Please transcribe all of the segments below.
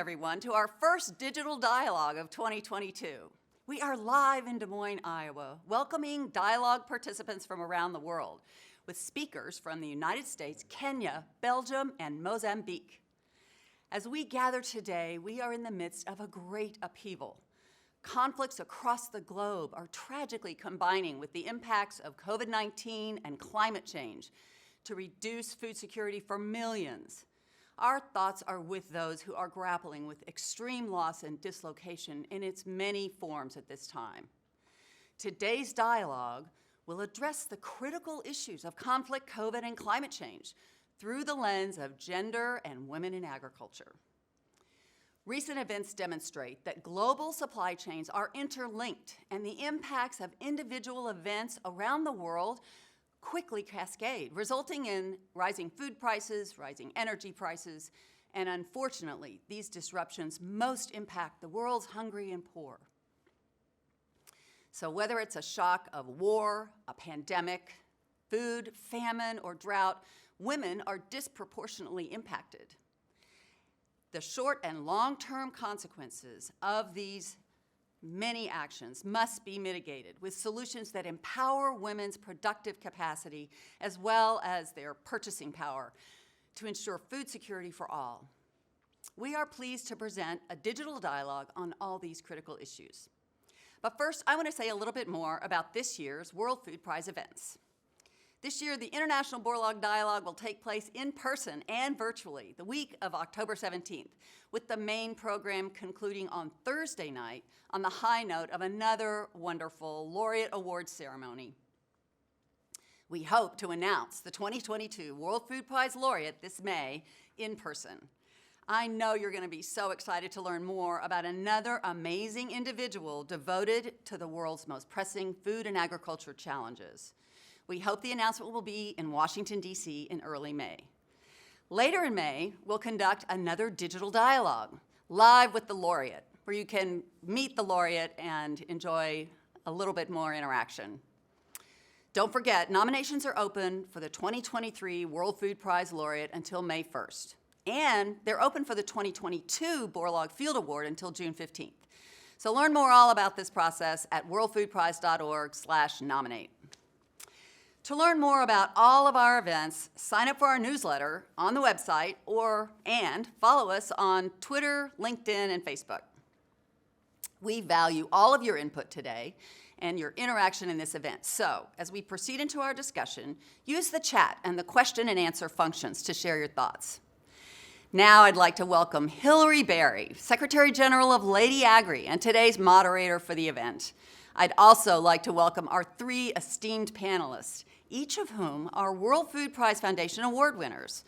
everyone, to our first digital dialogue of 2022. We are live in Des Moines, Iowa, welcoming dialogue participants from around the world, with speakers from the United States, Kenya, Belgium, and Mozambique. As we gather today, we are in the midst of a great upheaval. Conflicts across the globe are tragically combining with the impacts of COVID-19 and climate change to reduce food security for millions. Our thoughts are with those who are grappling with extreme loss and dislocation in its many forms at this time. Today's dialogue will address the critical issues of conflict, COVID, and climate change through the lens of gender and women in agriculture. Recent events demonstrate that global supply chains are interlinked, and the impacts of individual events around the world quickly cascade, resulting in rising food prices, rising energy prices, and unfortunately, these disruptions most impact the world's hungry and poor. So whether it's a shock of war, a pandemic, food, famine, or drought, women are disproportionately impacted. The short and long-term consequences of these many actions must be mitigated with solutions that empower women's productive capacity as well as their purchasing power to ensure food security for all. We are pleased to present a digital dialogue on all these critical issues. But first, I want to say a little bit more about this year's World Food Prize events. This year, the International Borlaug Dialogue will take place in person and virtually the week of October 17th, with the main program concluding on Thursday night on the high note of another wonderful Laureate Awards ceremony. We hope to announce the 2022 World Food Prize laureate this May in person. I know you're going to be so excited to learn more about another amazing individual devoted to the world's most pressing food and agriculture challenges. We hope the announcement will be in Washington, D.C. in early May. Later in May, we'll conduct another digital dialogue, live with the laureate, where you can meet the laureate and enjoy a little bit more interaction. Don't forget, nominations are open for the 2023 World Food Prize laureate until May 1st. And they're open for the 2022 Borlaug Field Award until June 15th. So learn more all about this process at worldfoodprize.org/nominate. To learn more about all of our events, sign up for our newsletter on the website and follow us on Twitter, LinkedIn, and Facebook. We value all of your input today and your interaction in this event. So, as we proceed into our discussion, use the chat and the question and answer functions to share your thoughts. Now I'd like to welcome Hilary Berry, Secretary General of LadyAgri and today's moderator for the event. I'd also like to welcome our three esteemed panelists, each of whom are World Food Prize Foundation award winners.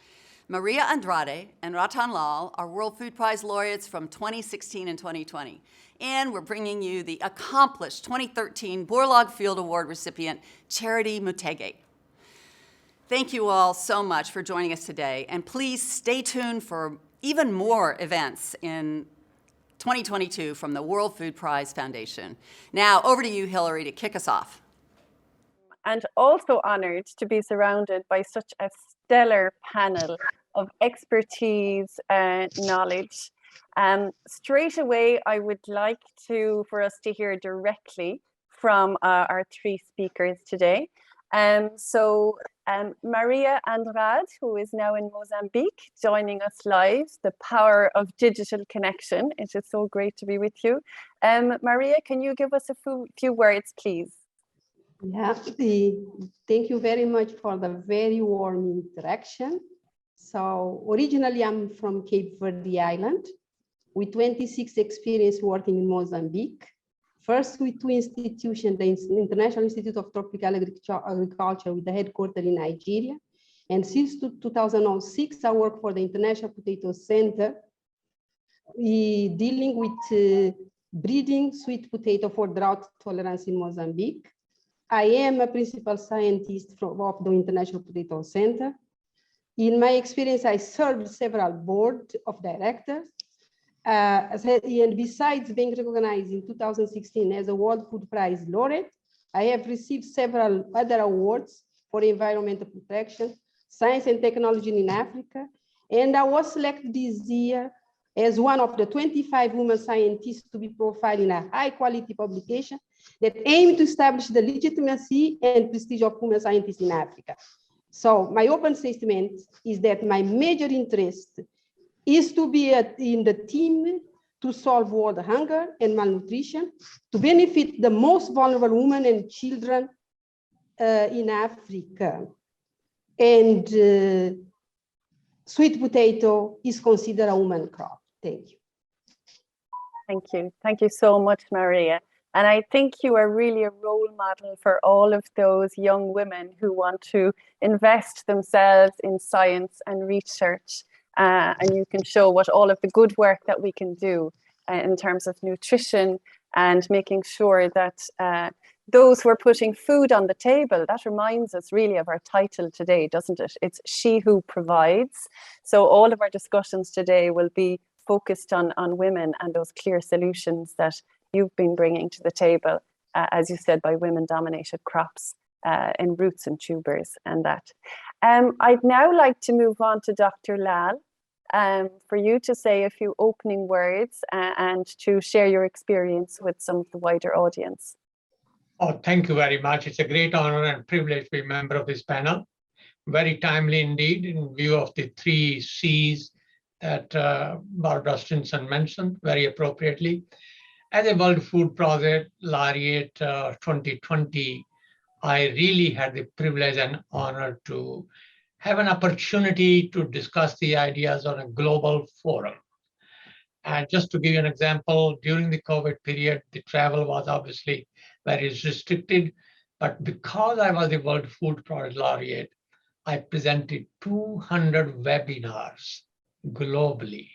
Maria Andrade and Rattan are World Food Prize laureates from 2016 and 2020. And we're bringing you the accomplished 2013 Borlaug Field Award recipient, Charity Mutegi. Thank you all so much for joining us today, and please stay tuned for even more events in 2022 from the World Food Prize Foundation. Now, over to you, Hilary, to kick us off. And also honored to be surrounded by such a stellar panel of expertise and knowledge. Straight away, I would like for us to hear directly from our three speakers today. Maria Andrade, who is now in Mozambique, joining us live, the power of digital connection. It is so great to be with you. Maria, can you give us a few words, please? Yeah, thank you very much for the very warm introduction. So originally I'm from Cape Verde Island with 26 experience working in Mozambique. First with two institutions, the International Institute of Tropical Agriculture with the headquarters in Nigeria. And since 2006, I work for the International Potato Center, dealing with breeding sweet potato for drought tolerance in Mozambique. I am a principal scientist of the International Potato Center. In my experience, I served several boards of directors. And besides being recognized in 2016 as a World Food Prize laureate, I have received several other awards for environmental protection, science and technology in Africa. And I was selected this year as one of the 25 women scientists to be profiled in a high-quality publication that aim to establish the legitimacy and prestige of women scientists in Africa. So my open statement is that my major interest is to be in the team to solve world hunger and malnutrition, to benefit the most vulnerable women and children in Africa. And sweet potato is considered a woman crop. Thank you. Thank you. Thank you so much, Maria. And I think you are really a role model for all of those young women who want to invest themselves in science and research. And you can show what all of the good work that we can do in terms of nutrition and making sure that those who are putting food on the table, that reminds us really of our title today, doesn't it? It's She Who Provides. So all of our discussions today will be focused on women and those clear solutions that you've been bringing to the table, as you said, by women-dominated crops in roots and tubers and that. I'd now like to move on to Dr. Lal for you to say a few opening words and to share your experience with some of the wider audience. Oh, thank you very much. It's a great honor and privilege to be a member of this panel. Very timely indeed in view of the 3 C's that Barbara Stinson mentioned very appropriately. As a World Food Project Laureate 2020, I really had the privilege and honor to have an opportunity to discuss the ideas on a global forum. And just to give you an example, during the COVID period, the travel was obviously very restricted, but because I was the World Food Project Laureate, I presented 200 webinars globally,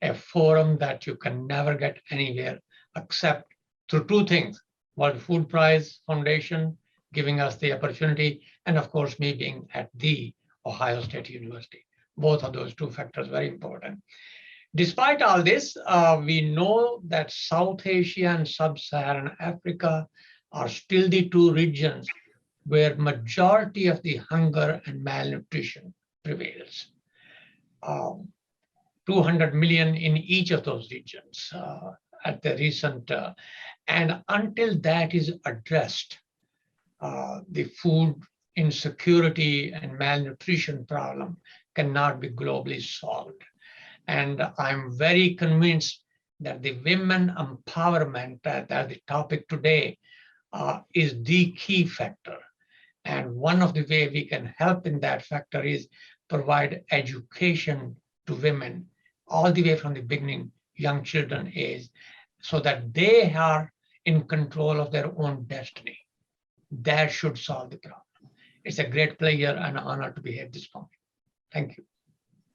a forum that you can never get anywhere except through 2 things: World Food Prize Foundation giving us the opportunity, and of course me being at the Ohio State University. Both of those 2 factors very important. Despite all this, we know that South Asia and Sub-Saharan Africa are still the 2 regions where majority of the hunger and malnutrition prevails. 200 million in each of those regions at the recent, and until that is addressed, the food insecurity and malnutrition problem cannot be globally solved. And I'm very convinced that the women empowerment that the topic today is the key factor. And one of the ways we can help in that factor is provide education to women all the way from the beginning, young children age, so that they are in control of their own destiny. That should solve the problem. It's a great pleasure and honor to be here at this point. Thank you.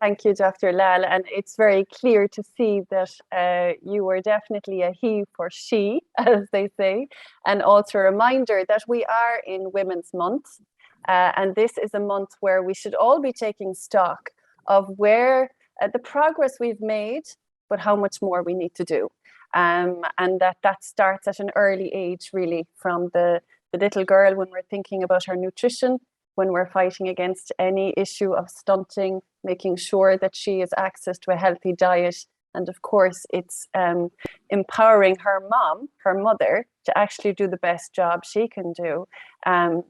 Thank you, Dr. Lal. And it's very clear to see that you were definitely a he for she, as they say, and also a reminder that we are in Women's Month. And this is a month where we should all be taking stock of where the progress we've made, but how much more we need to do. And that starts at an early age, really, from the little girl when we're thinking about her nutrition, when we're fighting against any issue of stunting, making sure that she has access to a healthy diet. And of course, it's empowering her mother, to actually do the best job she can do.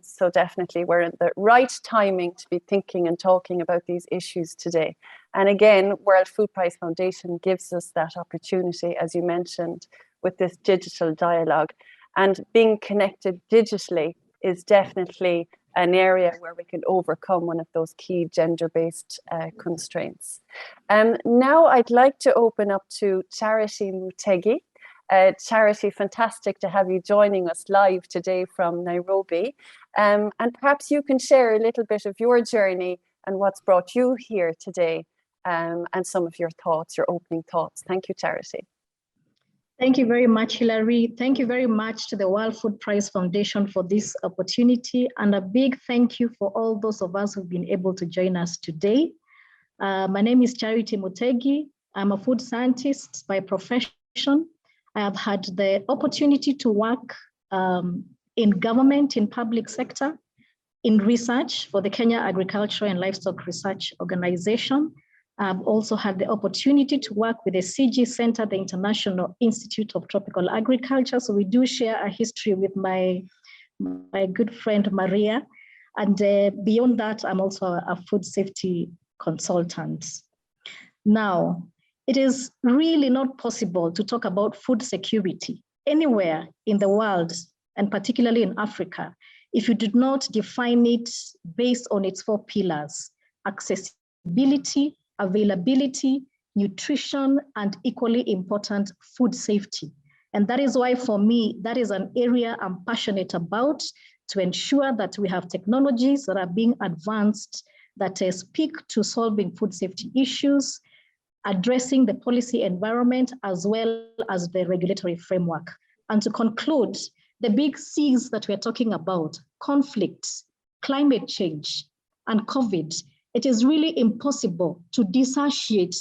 So definitely we're in the right timing to be thinking and talking about these issues today. And again, World Food Prize Foundation gives us that opportunity, as you mentioned, with this digital dialogue. And being connected digitally is definitely an area where we can overcome one of those key gender-based constraints. Now I'd like to open up to Charity Mutegi. Charity, fantastic to have you joining us live today from Nairobi. And perhaps you can share a little bit of your journey and what's brought you here today, and some of your thoughts, your opening thoughts. Thank you, Charity. Thank you very much, Hilary. Thank you very much to the World Food Prize Foundation for this opportunity, and a big thank you for all those of us who've been able to join us today. My name is Charity Mutegi. I'm a food scientist by profession. I have had the opportunity to work in government, in public sector, in research for the Kenya Agricultural and Livestock Research Organization. I've also had the opportunity to work with the CG Center, the International Institute of Tropical Agriculture. So we do share a history with my good friend Maria. And beyond that, I'm also a food safety consultant. Now, it is really not possible to talk about food security anywhere in the world, and particularly in Africa, if you did not define it based on its 4 pillars: accessibility, availability, nutrition, and equally important, food safety. And that is why, for me, that is an area I'm passionate about, to ensure that we have technologies that are being advanced that speak to solving food safety issues, addressing the policy environment, as well as the regulatory framework. And to conclude, the big C's that we're talking about, conflicts, climate change, and COVID, it is really impossible to dissociate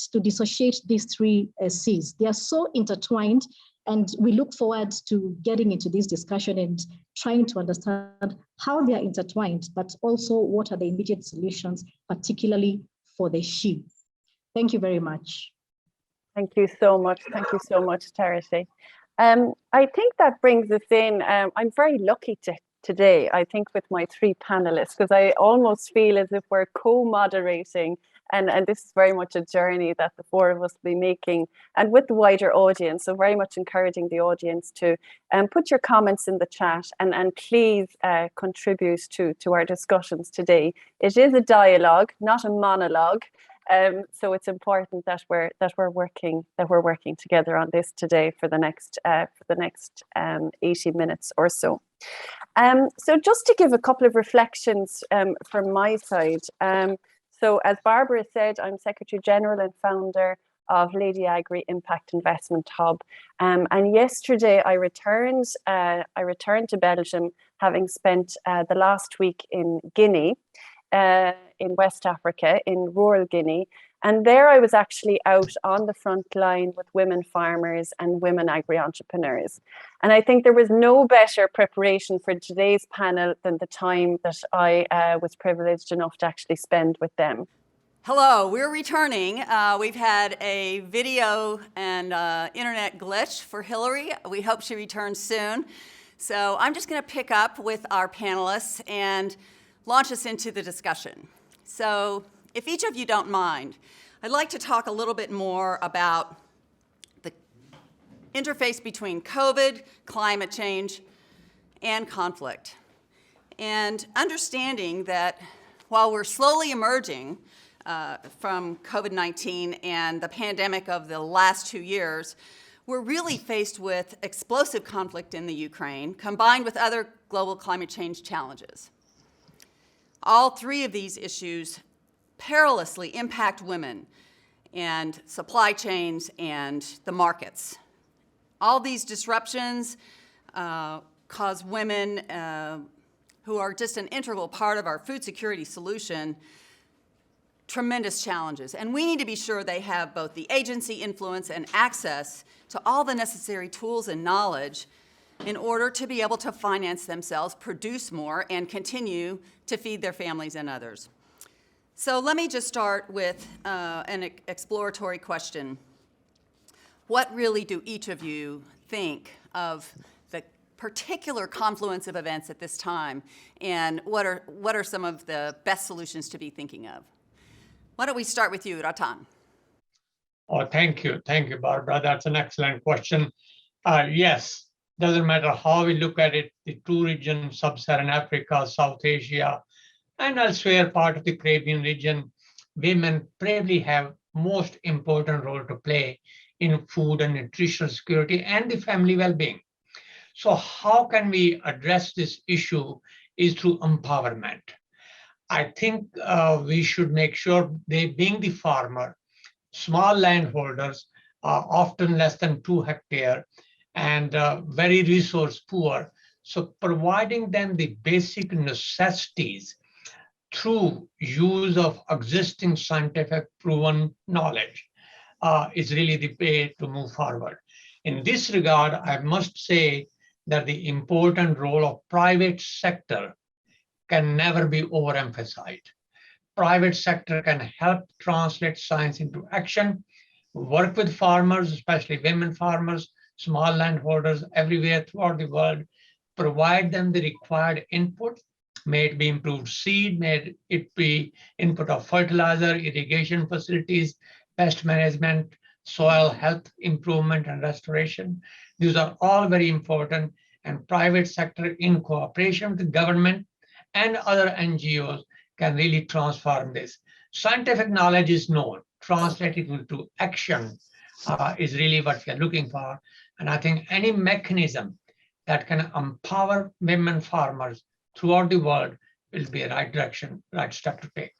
these 3 C's. They are so intertwined, and we look forward to getting into this discussion and trying to understand how they are intertwined, but also what are the immediate solutions, particularly for the she. Thank you very much. Thank you so much. Thank you so much, Charity. I think that brings us in. I'm very lucky today, I think, with my 3 panelists, because I almost feel as if we're co-moderating, and this is very much a journey that the 4 of us will be making, and with the wider audience. So very much encouraging the audience to put your comments in the chat, and please contribute to our discussions today. It is a dialogue, not a monologue. So it's important that we're working together on this today for the next 80 minutes or so. So just to give a couple of reflections from my side. So as Barbara said, I'm Secretary General and founder of LadyAgri Impact Investment Hub. And yesterday I returned to Belgium, having spent the last week in Guinea, in West Africa, in rural Guinea. And there I was actually out on the front line with women farmers and women agri-entrepreneurs. And I think there was no better preparation for today's panel than the time that I was privileged enough to actually spend with them. Hello, we're returning. We've had a video and internet glitch for Hilary. We hope she returns soon. So I'm just going to pick up with our panelists and launch us into the discussion. So if each of you don't mind, I'd like to talk a little bit more about the interface between COVID, climate change, and conflict. And understanding that while we're slowly emerging from COVID-19 and the pandemic of the last 2 years, we're really faced with explosive conflict in the Ukraine, combined with other global climate change challenges. All 3 of these issues perilously impact women and supply chains and the markets. All these disruptions cause women who are just an integral part of our food security solution tremendous challenges. And we need to be sure they have both the agency, influence, and access to all the necessary tools and knowledge in order to be able to finance themselves, produce more, and continue to feed their families and others. So let me just start with an exploratory question. What really do each of you think of the particular confluence of events at this time, and what are some of the best solutions to be thinking of? Why don't we start with you, Rattan? Oh, thank you, Barbara. That's an excellent question. Yes, doesn't matter how we look at it, the 2 regions, Sub-Saharan Africa, South Asia, and elsewhere part of the Caribbean region, women probably have most important role to play in food and nutritional security and the family well-being. So how can we address this issue is through empowerment. I think we should make sure they, being the farmer, small landholders, often less than 2 hectares, and very resource poor. So providing them the basic necessities through use of existing scientific proven knowledge is really the way to move forward. In this regard, I must say that the important role of private sector can never be overemphasized. private sector can help translate science into action, work with farmers, especially women farmers, small landholders everywhere throughout the world, provide them the required input, may it be improved seed, may it be input of fertilizer, irrigation facilities, pest management, soil health improvement and restoration. These are all very important, and private sector in cooperation with the government and other NGOs can really transform this. Scientific knowledge is known, translated into action is really what we are looking for. And I think any mechanism that can empower women farmers throughout the world will be a right direction, right step to take.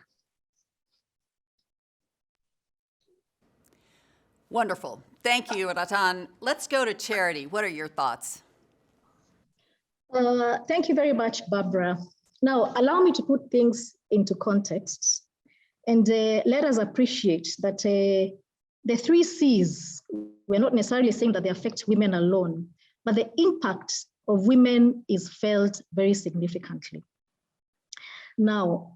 Wonderful. Thank you, Rattan. Let's go to Charity. What are your thoughts? Thank you very much, Barbara. Now, allow me to put things into context, and let us appreciate that the 3 C's, we're not necessarily saying that they affect women alone, but the impact of women is felt very significantly. Now,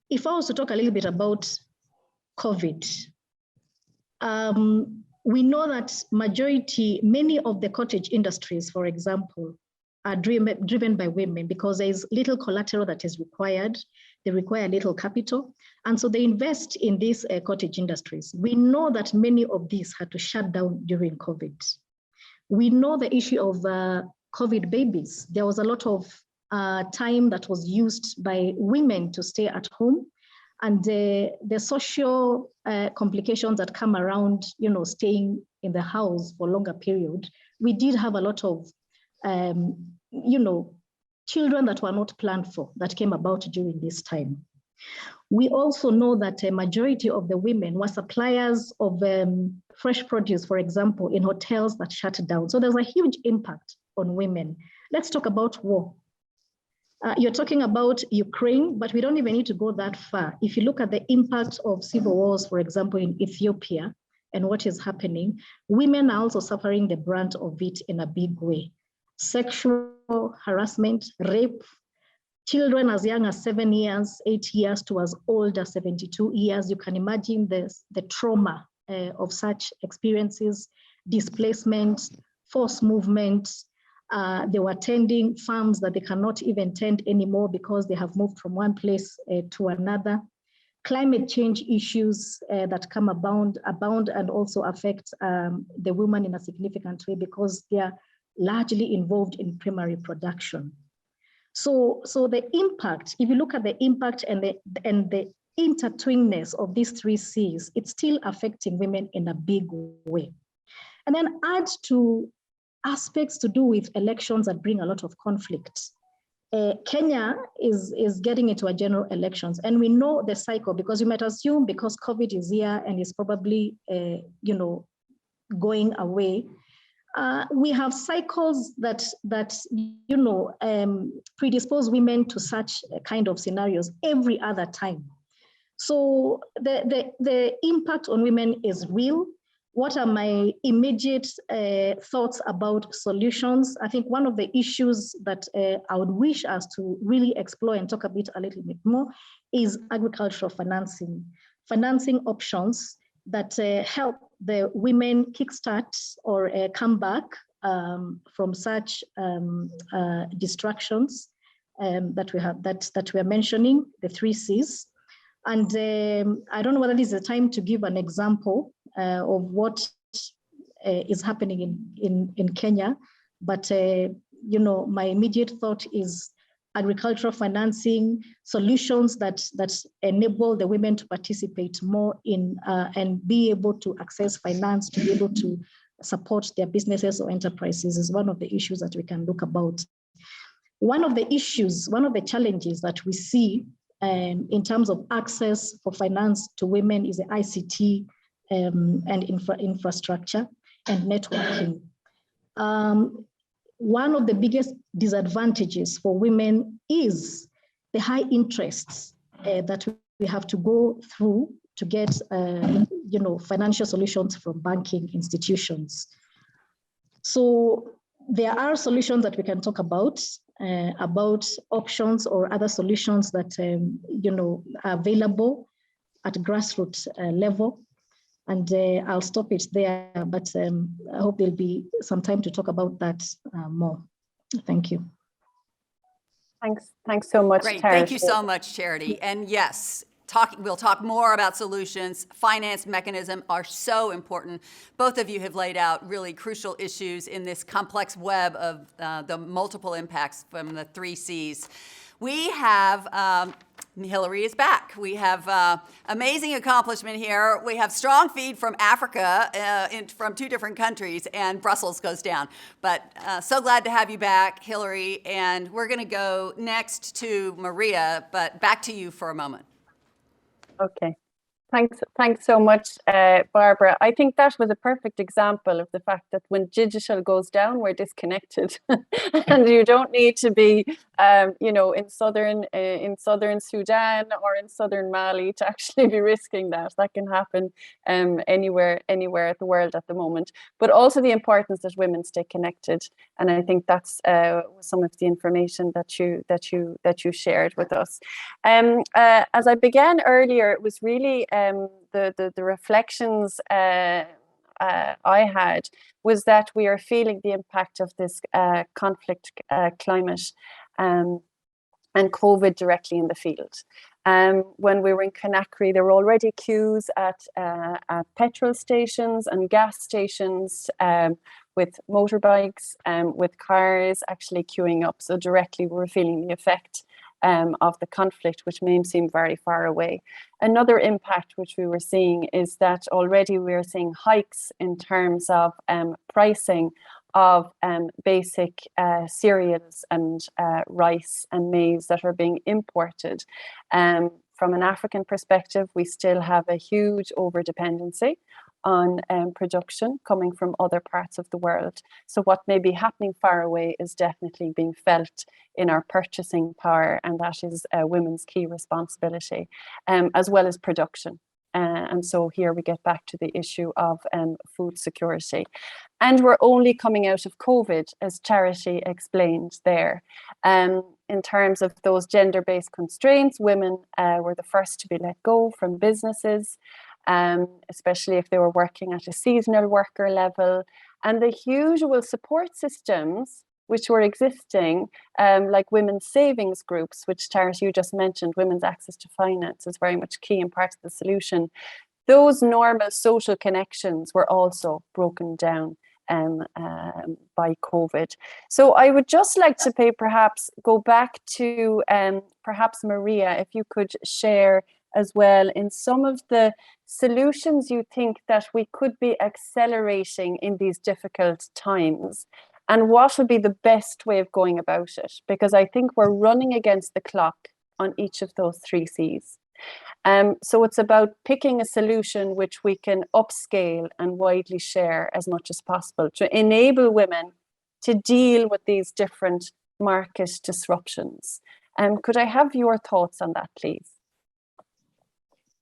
if I was to talk a little bit about COVID, we know that many of the cottage industries, for example, are driven by women because there is little collateral that is required. They require little capital. And so they invest in these cottage industries. We know that many of these had to shut down during COVID. We know the issue of COVID babies. There was a lot of time that was used by women to stay at home, and the social complications that come around, staying in the house for a longer period. We did have a lot of, children that were not planned for that came about during this time. We also know that a majority of the women were suppliers of fresh produce, for example, in hotels that shut down. So there's a huge impact on women. Let's talk about war. You're talking about Ukraine, but we don't even need to go that far. If you look at the impact of civil wars, for example, in Ethiopia and what is happening, women are also suffering the brunt of it in a big way. Sexual harassment, rape, children as young as 7 years, 8 years to as old as 72 years. You can imagine the trauma of such experiences, displacement, forced movement. They were tending farms that they cannot even tend anymore because they have moved from one place to another. Climate change issues that come abound and also affect the women in a significant way because they are largely involved in primary production. So the impact, if you look at the impact and the intertwinedness of these 3 C's, it's still affecting women in a big way. And then add to aspects to do with elections that bring a lot of conflict. Kenya is getting into a general elections, and we know the cycle because you might assume because COVID is here and is probably going away. We have cycles that predispose women to such kind of scenarios every other time. So the impact on women is real. What are my immediate thoughts about solutions? I think one of the issues that I would wish us to really explore and talk a little bit more is agricultural financing options that help the women kickstart or come back from such distractions that we are mentioning, the 3 C's. And I don't know whether this is a time to give an example of what is happening in Kenya, but my immediate thought is agricultural financing solutions that enable the women to participate more in and be able to access finance to be able to support their businesses or enterprises is one of the issues that we can look about. One of the challenges that we see in terms of access for finance to women is the ICT and infrastructure and networking. One of the biggest disadvantages for women is the high interests that we have to go through to get financial solutions from banking institutions. So there are solutions that we can talk about options or other solutions that are available at grassroots level. And I'll stop it there, but I hope there'll be some time to talk about that more. Thank you. Thanks so much, Great, Charity. thank you so much, Charity. And yes, we'll talk more about solutions. Finance mechanism are so important. Both of you have laid out really crucial issues in this complex web of the multiple impacts from the 3 Cs. We have, Hilary is back. We have amazing accomplishment here. We have strong feed from Africa, from 2 different countries, and Brussels goes down. But so glad to have you back, Hilary. And we're going to go next to Maria, but back to you for a moment. Okay. Thanks so much, Barbara. I think that was a perfect example of the fact that when digital goes down, we're disconnected, and you don't need to be, in southern Sudan or in southern Mali to actually be risking that. That can happen anywhere in the world at the moment. But also the importance that women stay connected, and I think that's some of the information that you shared with us. As I began earlier, it was really the reflections I had was that we are feeling the impact of this conflict climate and COVID directly in the field. When we were in Conakry, there were already queues at petrol stations and gas stations with motorbikes, with cars actually queuing up. So directly we were feeling the effect of the conflict, which may seem very far away. Another impact which we were seeing is that already we are seeing hikes in terms of pricing of basic cereals and rice and maize that are being imported. From an African perspective, we still have a huge overdependency on production coming from other parts of the world. So what may be happening far away is definitely being felt in our purchasing power, and that is women's key responsibility, as well as production. And so here we get back to the issue of food security. And we're only coming out of COVID, as Charity explained there. In terms of those gender-based constraints, women were the first to be let go from businesses, especially if they were working at a seasonal worker level. And the usual support systems which were existing, like women's savings groups, which Charity, you just mentioned, women's access to finance is very much key and part of the solution. Those normal social connections were also broken down by COVID. So I would just like to perhaps go back to perhaps Maria, if you could share as well in some of the solutions you think that we could be accelerating in these difficult times, and what would be the best way of going about it? Because I think we're running against the clock on each of those 3 Cs. So it's about picking a solution which we can upscale and widely share as much as possible to enable women to deal with these different market disruptions. Could I have your thoughts on that, please?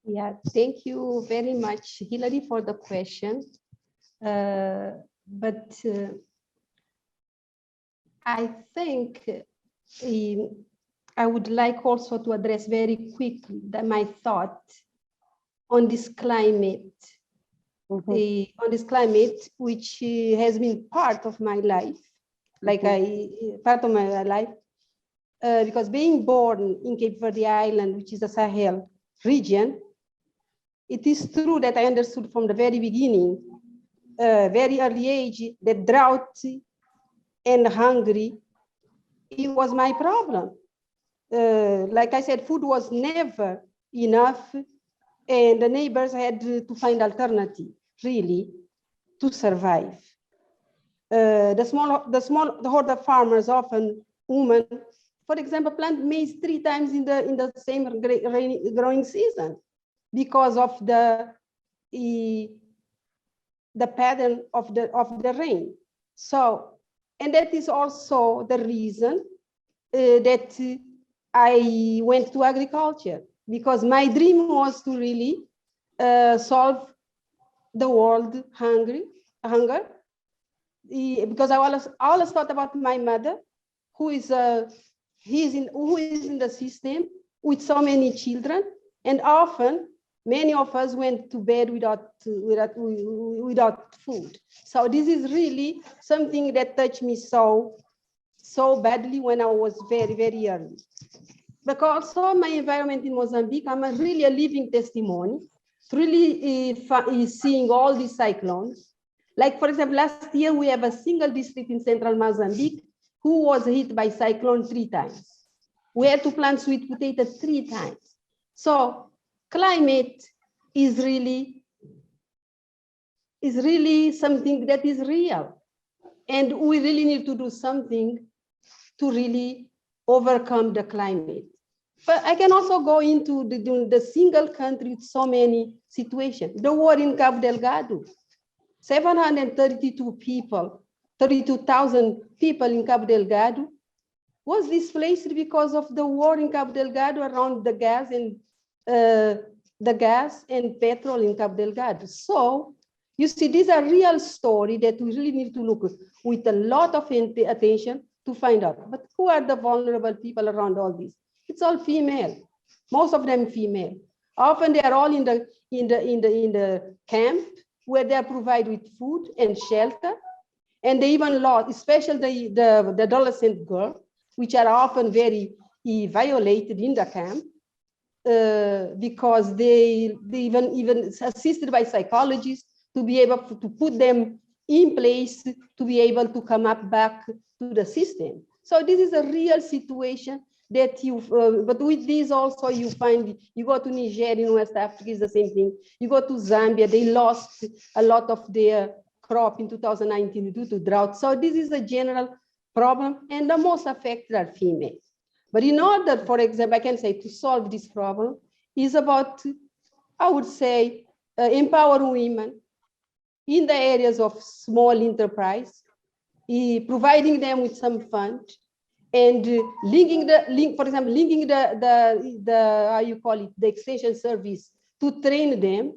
Yeah, thank you very much, Hilary, for the question. I think I would like also to address very quickly my thought on this climate, which has been part of my life, because being born in Cape Verde Island, which is a Sahel region, it is true that I understood from the very beginning, very early age, that drought and hungry, it was my problem. Like I said, food was never enough, and the neighbors had to find alternative, really, to survive. The smallholder farmers, often women, for example, plant maize 3 times in the same growing season because of the pattern of the rain. So, and that is also the reason that I went to agriculture, because my dream was to really solve the world hunger, because I always thought about my mother, who is in the system with so many children, and often many of us went to bed without food. So this is really something that touched me so badly when I was very, very early. Because also my environment in Mozambique, I'm really a living testimony, really seeing all these cyclones. Like, for example, last year we have a single district in central Mozambique who was hit by cyclone 3 times. We had to plant sweet potato 3 times. So climate is really something that is real. And we really need to do something to really overcome the climate. But I can also go into the single country with so many situations. The war in Cabo Delgado, 732 people, 32,000 people in Cabo Delgado was displaced because of the war in Cabo Delgado around the gas and petrol in Cabo Delgado. So you see, these are real stories that we really need to look with a lot of attention to find out. But who are the vulnerable people around all this? It's all female, most of them female. Often they are all in the camp where they are provided with food and shelter, and they even lost, especially the adolescent girl, which are often very violated in the camp because they even assisted by psychologists to be able to put them in place to be able to come up back to the system. So this is a real situation that but with this also you find, you go to Nigeria in West Africa, is the same thing. You go to Zambia, they lost a lot of their crop in 2019 due to drought. So this is a general problem, and the most affected are females. But in order, for example, I can say to solve this problem is about, I would say, empower women in the areas of small enterprise, providing them with some fund, and linking the how you call it, the extension service to train them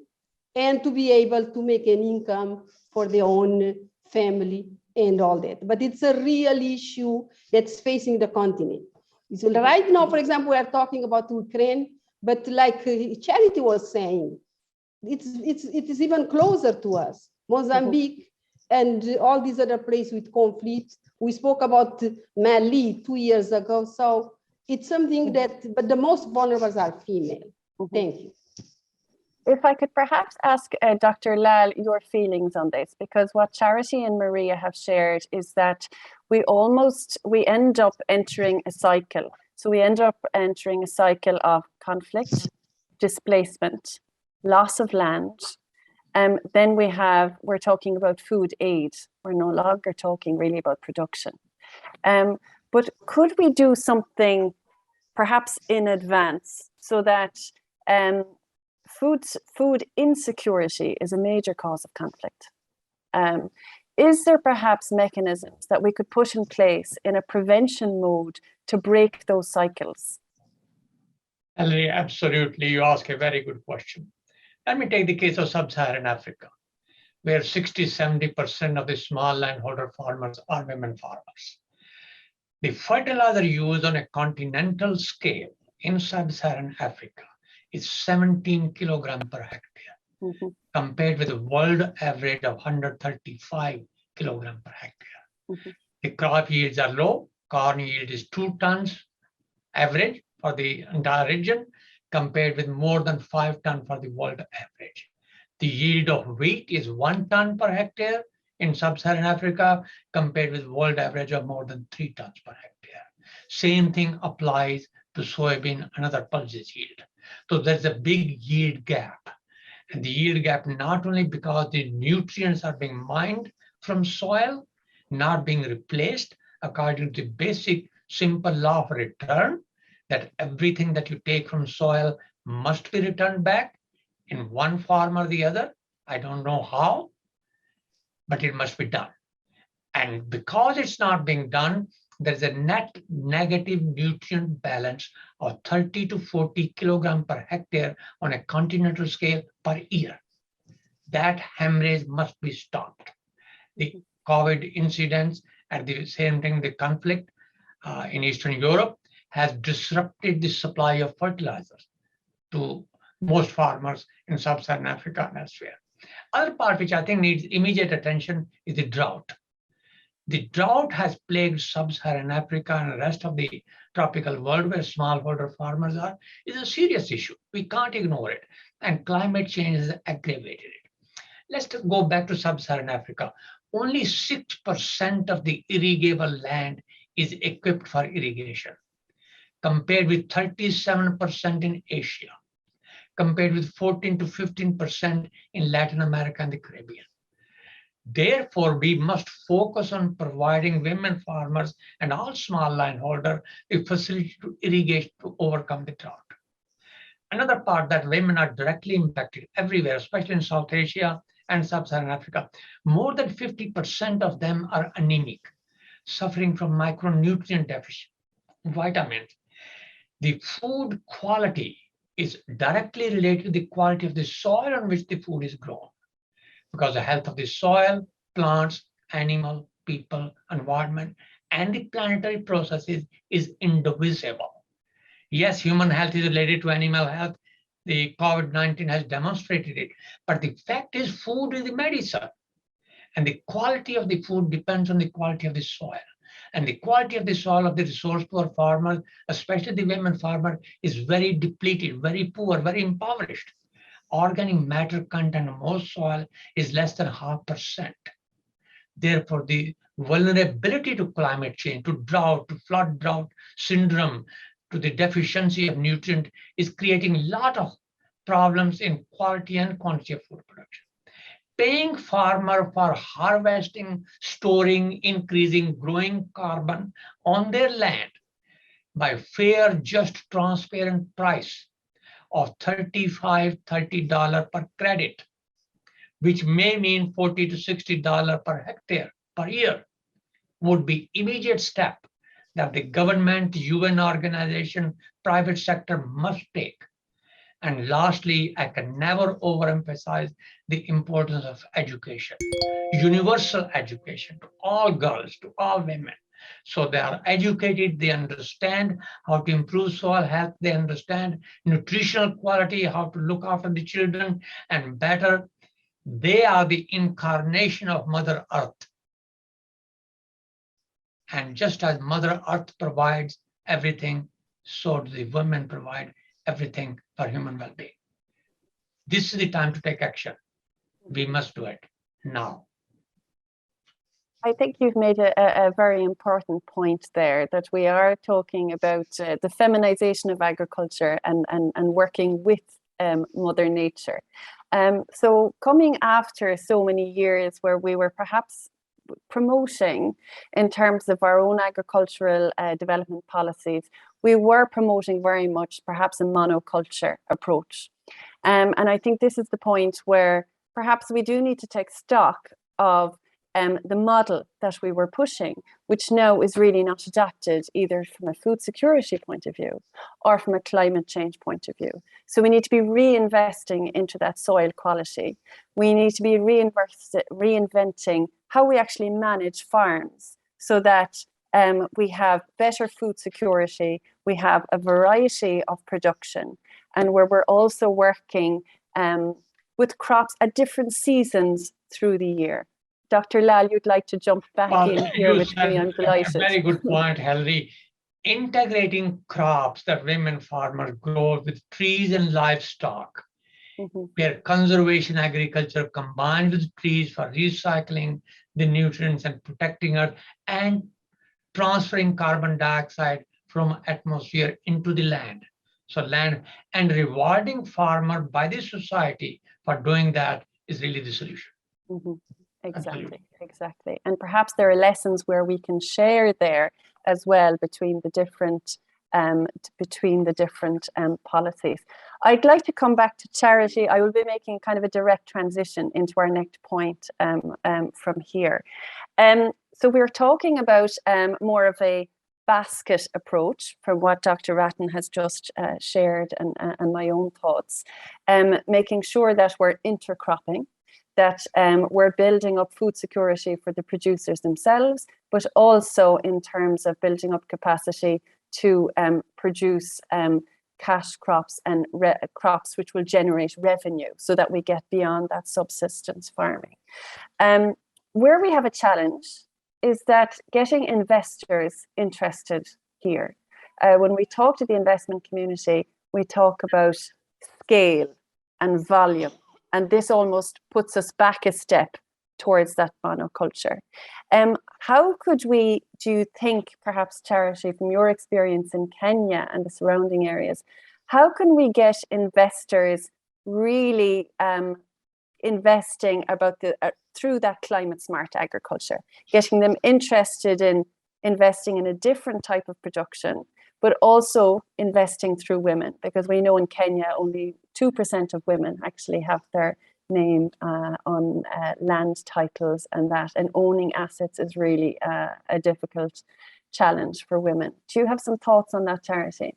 and to be able to make an income for their own family and all that. But it's a real issue that's facing the continent. So right now, for example, we are talking about Ukraine, but like Charity was saying, it is even closer to us. Mozambique and all these other places with conflict. We spoke about Mali 2 years ago. So it's something that, but the most vulnerable are female. Thank you. If I could perhaps ask Dr. Lal your feelings on this, because what Charity and Maria have shared is that we end up entering a cycle. So we end up entering a cycle of conflict, displacement, loss of land. Then we're talking about food aid. We're no longer talking really about production. But could we do something perhaps in advance so that food insecurity is a major cause of conflict? Is there perhaps mechanisms that we could put in place in a prevention mode to break those cycles? Hilary, absolutely. You ask a very good question. Let me take the case of sub-Saharan Africa, where 60–70% of the small landholder farmers are women farmers. The fertilizer used on a continental scale in sub-Saharan Africa is 17 kilograms per hectare, compared with the world average of 135 kilograms per hectare. The crop yields are low. Corn yield is 2 tons average for the entire region, compared with more than 5 tons for the world average. The yield of wheat is 1 ton per hectare in sub-Saharan Africa, compared with world average of more than 3 tons per hectare. Same thing applies to soybean and other pulses yield. So there's a big yield gap. And the yield gap not only because the nutrients are being mined from soil, not being replaced according to the basic simple law of return, that everything that you take from soil must be returned back in one form or the other. I don't know how, but it must be done. And because it's not being done, there's a net negative nutrient balance of 30 to 40 kilograms per hectare on a continental scale per year. That hemorrhage must be stopped. The COVID incidents, at the same time, the conflict in Eastern Europe has disrupted the supply of fertilizers to most farmers in sub-Saharan Africa and elsewhere. Other part which I think needs immediate attention is the drought. The drought has plagued sub-Saharan Africa and the rest of the tropical world where smallholder farmers are. It's a serious issue. We can't ignore it. And climate change has aggravated it. Let's go back to sub-Saharan Africa. Only 6% of the irrigable land is equipped for irrigation, compared with 37% in Asia, compared with 14 to 15% in Latin America and the Caribbean. Therefore, we must focus on providing women farmers and all small landholders the facility to irrigate to overcome the drought. Another part that women are directly impacted everywhere, especially in South Asia and Sub-Saharan Africa. More than 50% of them are anemic, suffering from micronutrient deficiency, vitamins. The food quality is directly related to the quality of the soil on which the food is grown, because the health of the soil, plants, animal, people, environment, and the planetary processes is indivisible. Yes, human health is related to animal health. The COVID-19 has demonstrated it, but the fact is food is the medicine. And the quality of the food depends on the quality of the soil. And the quality of the soil of the resource poor farmers, especially the women farmer, is very depleted, very poor, very impoverished. Organic matter content of most soil is less than 0.5%. Therefore, the vulnerability to climate change, to drought, to flood drought syndrome, to the deficiency of nutrient is creating a lot of problems in quality and quantity of food production. Paying farmer for harvesting, storing, increasing, growing carbon on their land by fair, just, transparent price of $30 per credit, which may mean $40 to $60 per hectare per year, would be immediate step that the government, UN organization, private sector must take. And lastly, I can never overemphasize the importance of education, universal education to all girls, to all women. So they are educated, they understand how to improve soil health, they understand nutritional quality, how to look after the children, and better, they are the incarnation of Mother Earth. And just as Mother Earth provides everything, so do the women provide everything for human well-being. This is the time to take action. We must do it now. I think you've made a very important point there, that we are talking about the feminization of agriculture and working with Mother Nature. So coming after so many years where we were perhaps promoting in terms of our own agricultural development policies, we were promoting very much perhaps a monoculture approach. And I think this is the point where perhaps we do need to take stock of the model that we were pushing, which now is really not adapted either from a food security point of view or from a climate change point of view. So we need to be reinvesting into that soil quality. We need to be reinventing how we actually manage farms so that we have better food security, we have a variety of production, and where we're also working with crops at different seasons through the year. Dr. Lal, you'd like to jump back in here with me, I'm delighted. Very good point, Hilary. Integrating crops that women farmers grow with trees and livestock, where conservation agriculture combined with trees for recycling the nutrients and protecting Earth and transferring carbon dioxide from atmosphere into the land. So land and rewarding farmer by the society for doing that is really the solution. Exactly. And perhaps there are lessons where we can share there as well between the different policies. I'd like to come back to Charity. I will be making kind of a direct transition into our next point from here. So we're talking about more of a basket approach from what Dr. Rattan has just shared and my own thoughts, making sure that we're intercropping, that we're building up food security for the producers themselves, but also in terms of building up capacity to produce cash crops and crops which will generate revenue so that we get beyond that subsistence farming. Where we have a challenge is that getting investors interested here. When we talk to the investment community, we talk about scale and volume, and this almost puts us back a step towards that monoculture. How could we, do you think, perhaps Charity, from your experience in Kenya and the surrounding areas, how can we get investors really investing about through that climate smart agriculture, getting them interested in investing in a different type of production, but also investing through women, because we know in Kenya only 2% of women actually have their name on land titles, and owning assets is really a difficult challenge for women. Do you have some thoughts on that, Charity?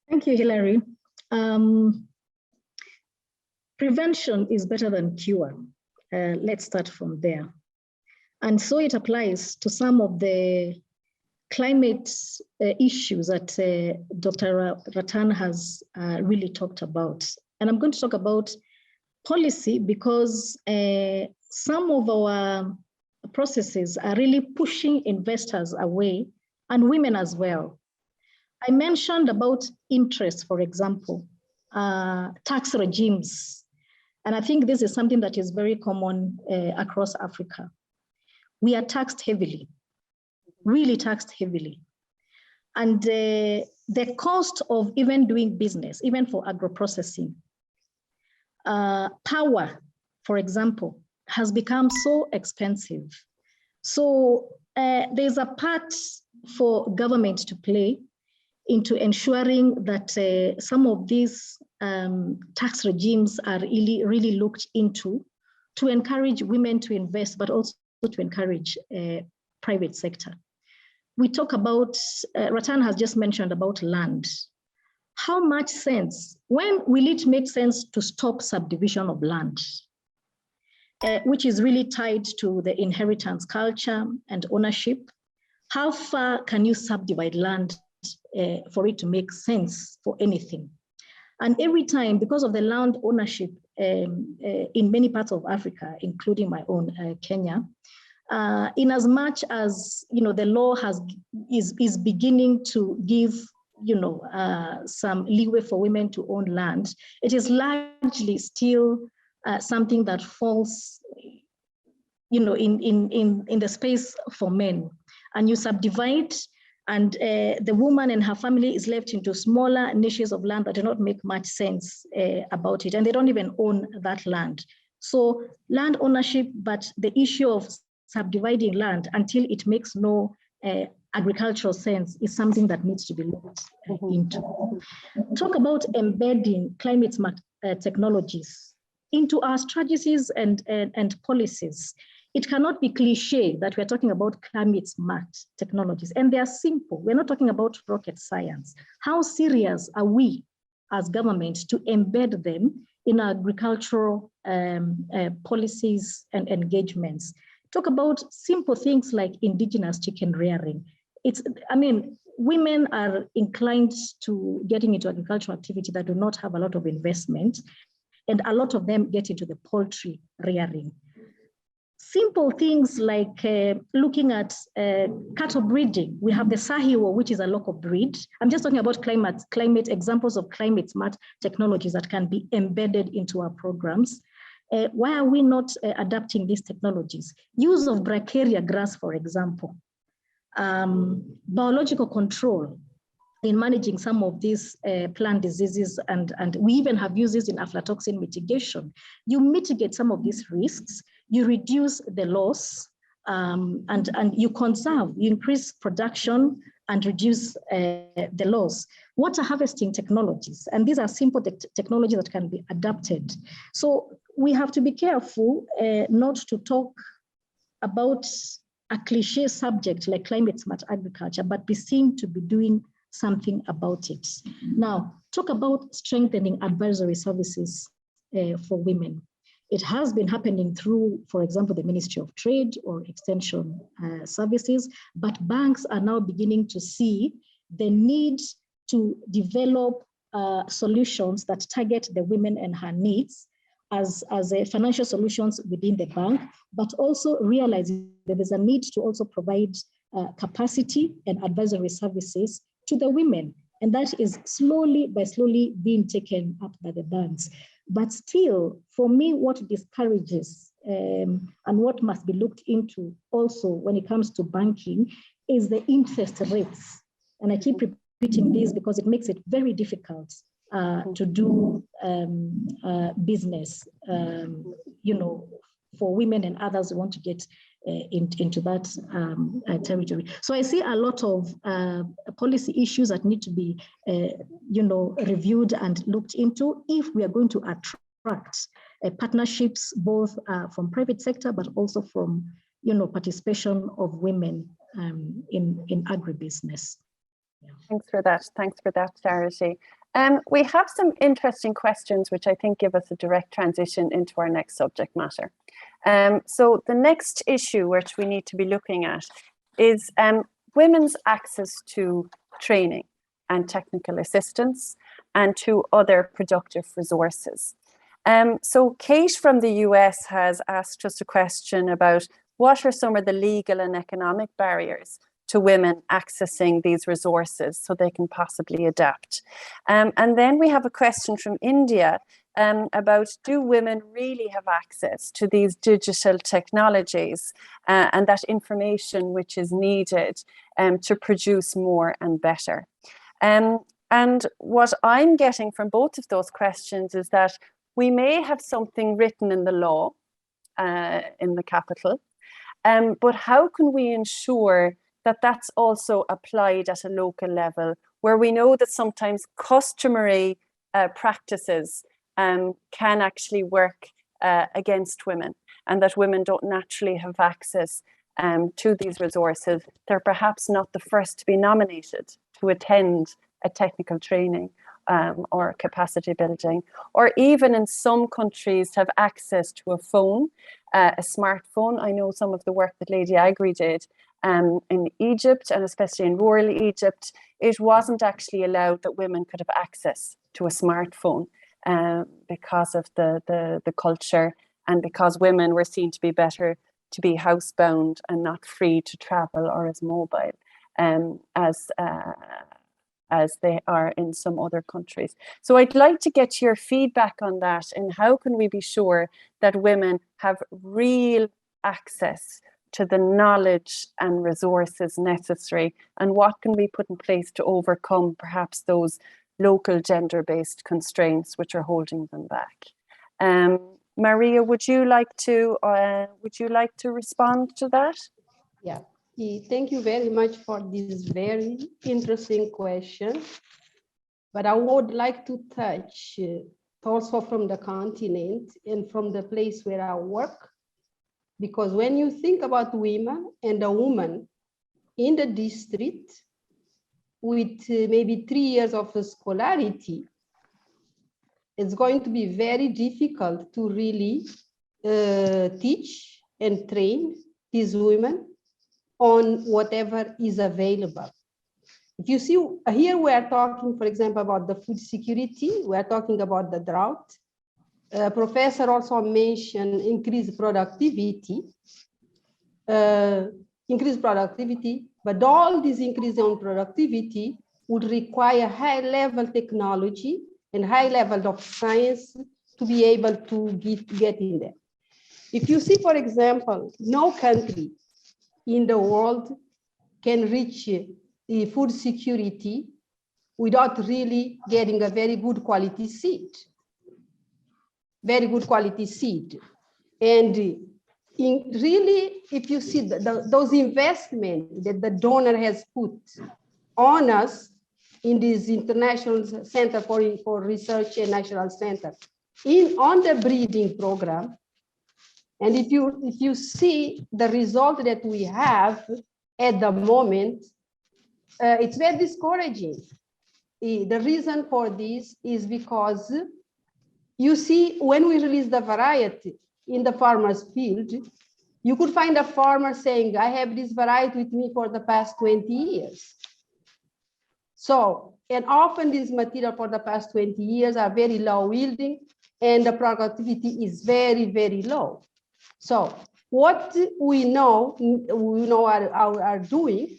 Thank you, Hilary. Prevention is better than cure. Let's start from there. And so it applies to some of the climate issues that Dr. Rattan has really talked about. And I'm going to talk about policy because some of our processes are really pushing investors away, and women as well. I mentioned about interest, for example, tax regimes. And I think this is something that is very common across Africa. We are taxed heavily, really taxed heavily. And the cost of even doing business, even for agro-processing, power, for example, has become so expensive. So there's a part for government to play into ensuring that some of these tax regimes are really looked into to encourage women to invest, but also to encourage private sector. We talk about, Rattan has just mentioned about land. How much sense, when will it make sense to stop subdivision of land, which is really tied to the inheritance culture and ownership? How far can you subdivide land for it to make sense for anything? And every time, because of the land ownership in many parts of Africa, including my own Kenya, in as much as the law is beginning to give some leeway for women to own land, it is largely still something that falls in the space for men. And you subdivide, and the woman and her family is left into smaller niches of land that do not make much sense about it, and they don't even own that land. So land ownership, but the issue of subdividing land until it makes no agricultural sense is something that needs to be looked into. Talk about embedding climate smart technologies into our strategies and policies. It cannot be cliche that we're talking about climate smart technologies, and they are simple. We're not talking about rocket science. How serious are we as government to embed them in agricultural policies and engagements? Talk about simple things like indigenous chicken rearing. Women are inclined to getting into agricultural activity that do not have a lot of investment, and a lot of them get into the poultry rearing. Simple things like looking at cattle breeding. We have the Sahiwo, which is a local breed. I'm just talking about climate examples of climate smart technologies that can be embedded into our programs. Why are we not adapting these technologies? Use of bracharia grass, for example. Biological control in managing some of these plant diseases, and we even have uses in aflatoxin mitigation. You mitigate some of these risks, you reduce the loss, and you conserve, you increase production and reduce the loss. Water harvesting technologies, and these are simple technologies that can be adapted. So we have to be careful not to talk about a cliche subject like climate smart agriculture, but be seen to be doing something about it. Now, talk about strengthening advisory services for women. It has been happening through, for example, the Ministry of Trade or Extension Services, but banks are now beginning to see the need to develop solutions that target the women and her needs as financial solutions within the bank, but also realizing that there's a need to also provide capacity and advisory services to the women. And that is slowly being taken up by the banks. But still, for me, what discourages and what must be looked into also when it comes to banking is the interest rates. And I keep repeating this because it makes it very difficult to do business, for women and others who want to get into that territory. So I see a lot of policy issues that need to be, reviewed and looked into if we are going to attract partnerships, both from private sector, but also from, participation of women in agribusiness. Yeah. Thanks for that, Charity. We have some interesting questions, which I think give us a direct transition into our next subject matter. So the next issue which we need to be looking at is women's access to training and technical assistance and to other productive resources. So Kate from the US has asked us a question about what are some of the legal and economic barriers to women accessing these resources so they can possibly adapt. And then we have a question from India about, do women really have access to these digital technologies and that information which is needed to produce more and better? And what I'm getting from both of those questions is that we may have something written in the law in the capital, but how can we ensure that that's also applied at a local level, where we know that sometimes customary practices can actually work against women, and that women don't naturally have access to these resources. They're perhaps not the first to be nominated to attend a technical training or capacity building, or even in some countries have access to a phone, a smartphone. I know some of the work that LadyAgri did in Egypt, and especially in rural Egypt, it wasn't actually allowed that women could have access to a smartphone because of the culture, and because women were seen to be better to be housebound and not free to travel or as mobile as they are in some other countries. So I'd like to get your feedback on that, and how can we be sure that women have real access to the knowledge and resources necessary, and what can we put in place to overcome perhaps those local gender-based constraints which are holding them back? Maria, would you like to respond to that? Yeah, thank you very much for this very interesting question. But I would like to touch also from the continent and from the place where I work. Because when you think about women and a woman in the district with maybe 3 years of scholarity, it's going to be very difficult to really teach and train these women on whatever is available. If you see, here we are talking, for example, about the food security, we are talking about the drought. Professor also mentioned increased productivity, but all this increase in productivity would require high-level technology and high level of science to be able to get in there. If you see, for example, no country in the world can reach the food security without really getting a very good quality seed. Very good quality seed. And really, if you see those investments that the donor has put on us in this International Center for Research and National Center on the breeding program, and if you see the result that we have at the moment, it's very discouraging. The reason for this is because you see, when we release the variety in the farmer's field, you could find a farmer saying, I have this variety with me for the past 20 years. So, and often these material for the past 20 years are very low yielding and the productivity is very, very low. So what we know are doing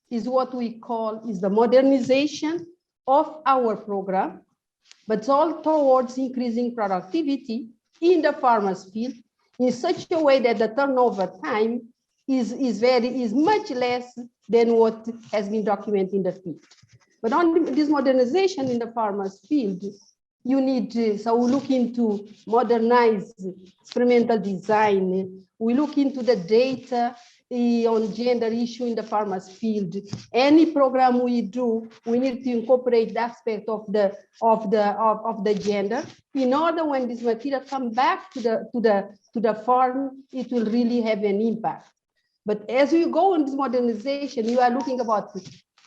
is what we call is the modernization of our program, but it's all towards increasing productivity in the farmer's field in such a way that the turnover time is much less than what has been documented in the field. But on this modernization in the farmer's field, you need, so we look into modernized experimental design. We look into the data on gender issue in the farmer's field. Any program we do, we need to incorporate the aspect of the gender in order when this material come back to the farm, it will really have an impact. But as you go on this modernization, you are looking about,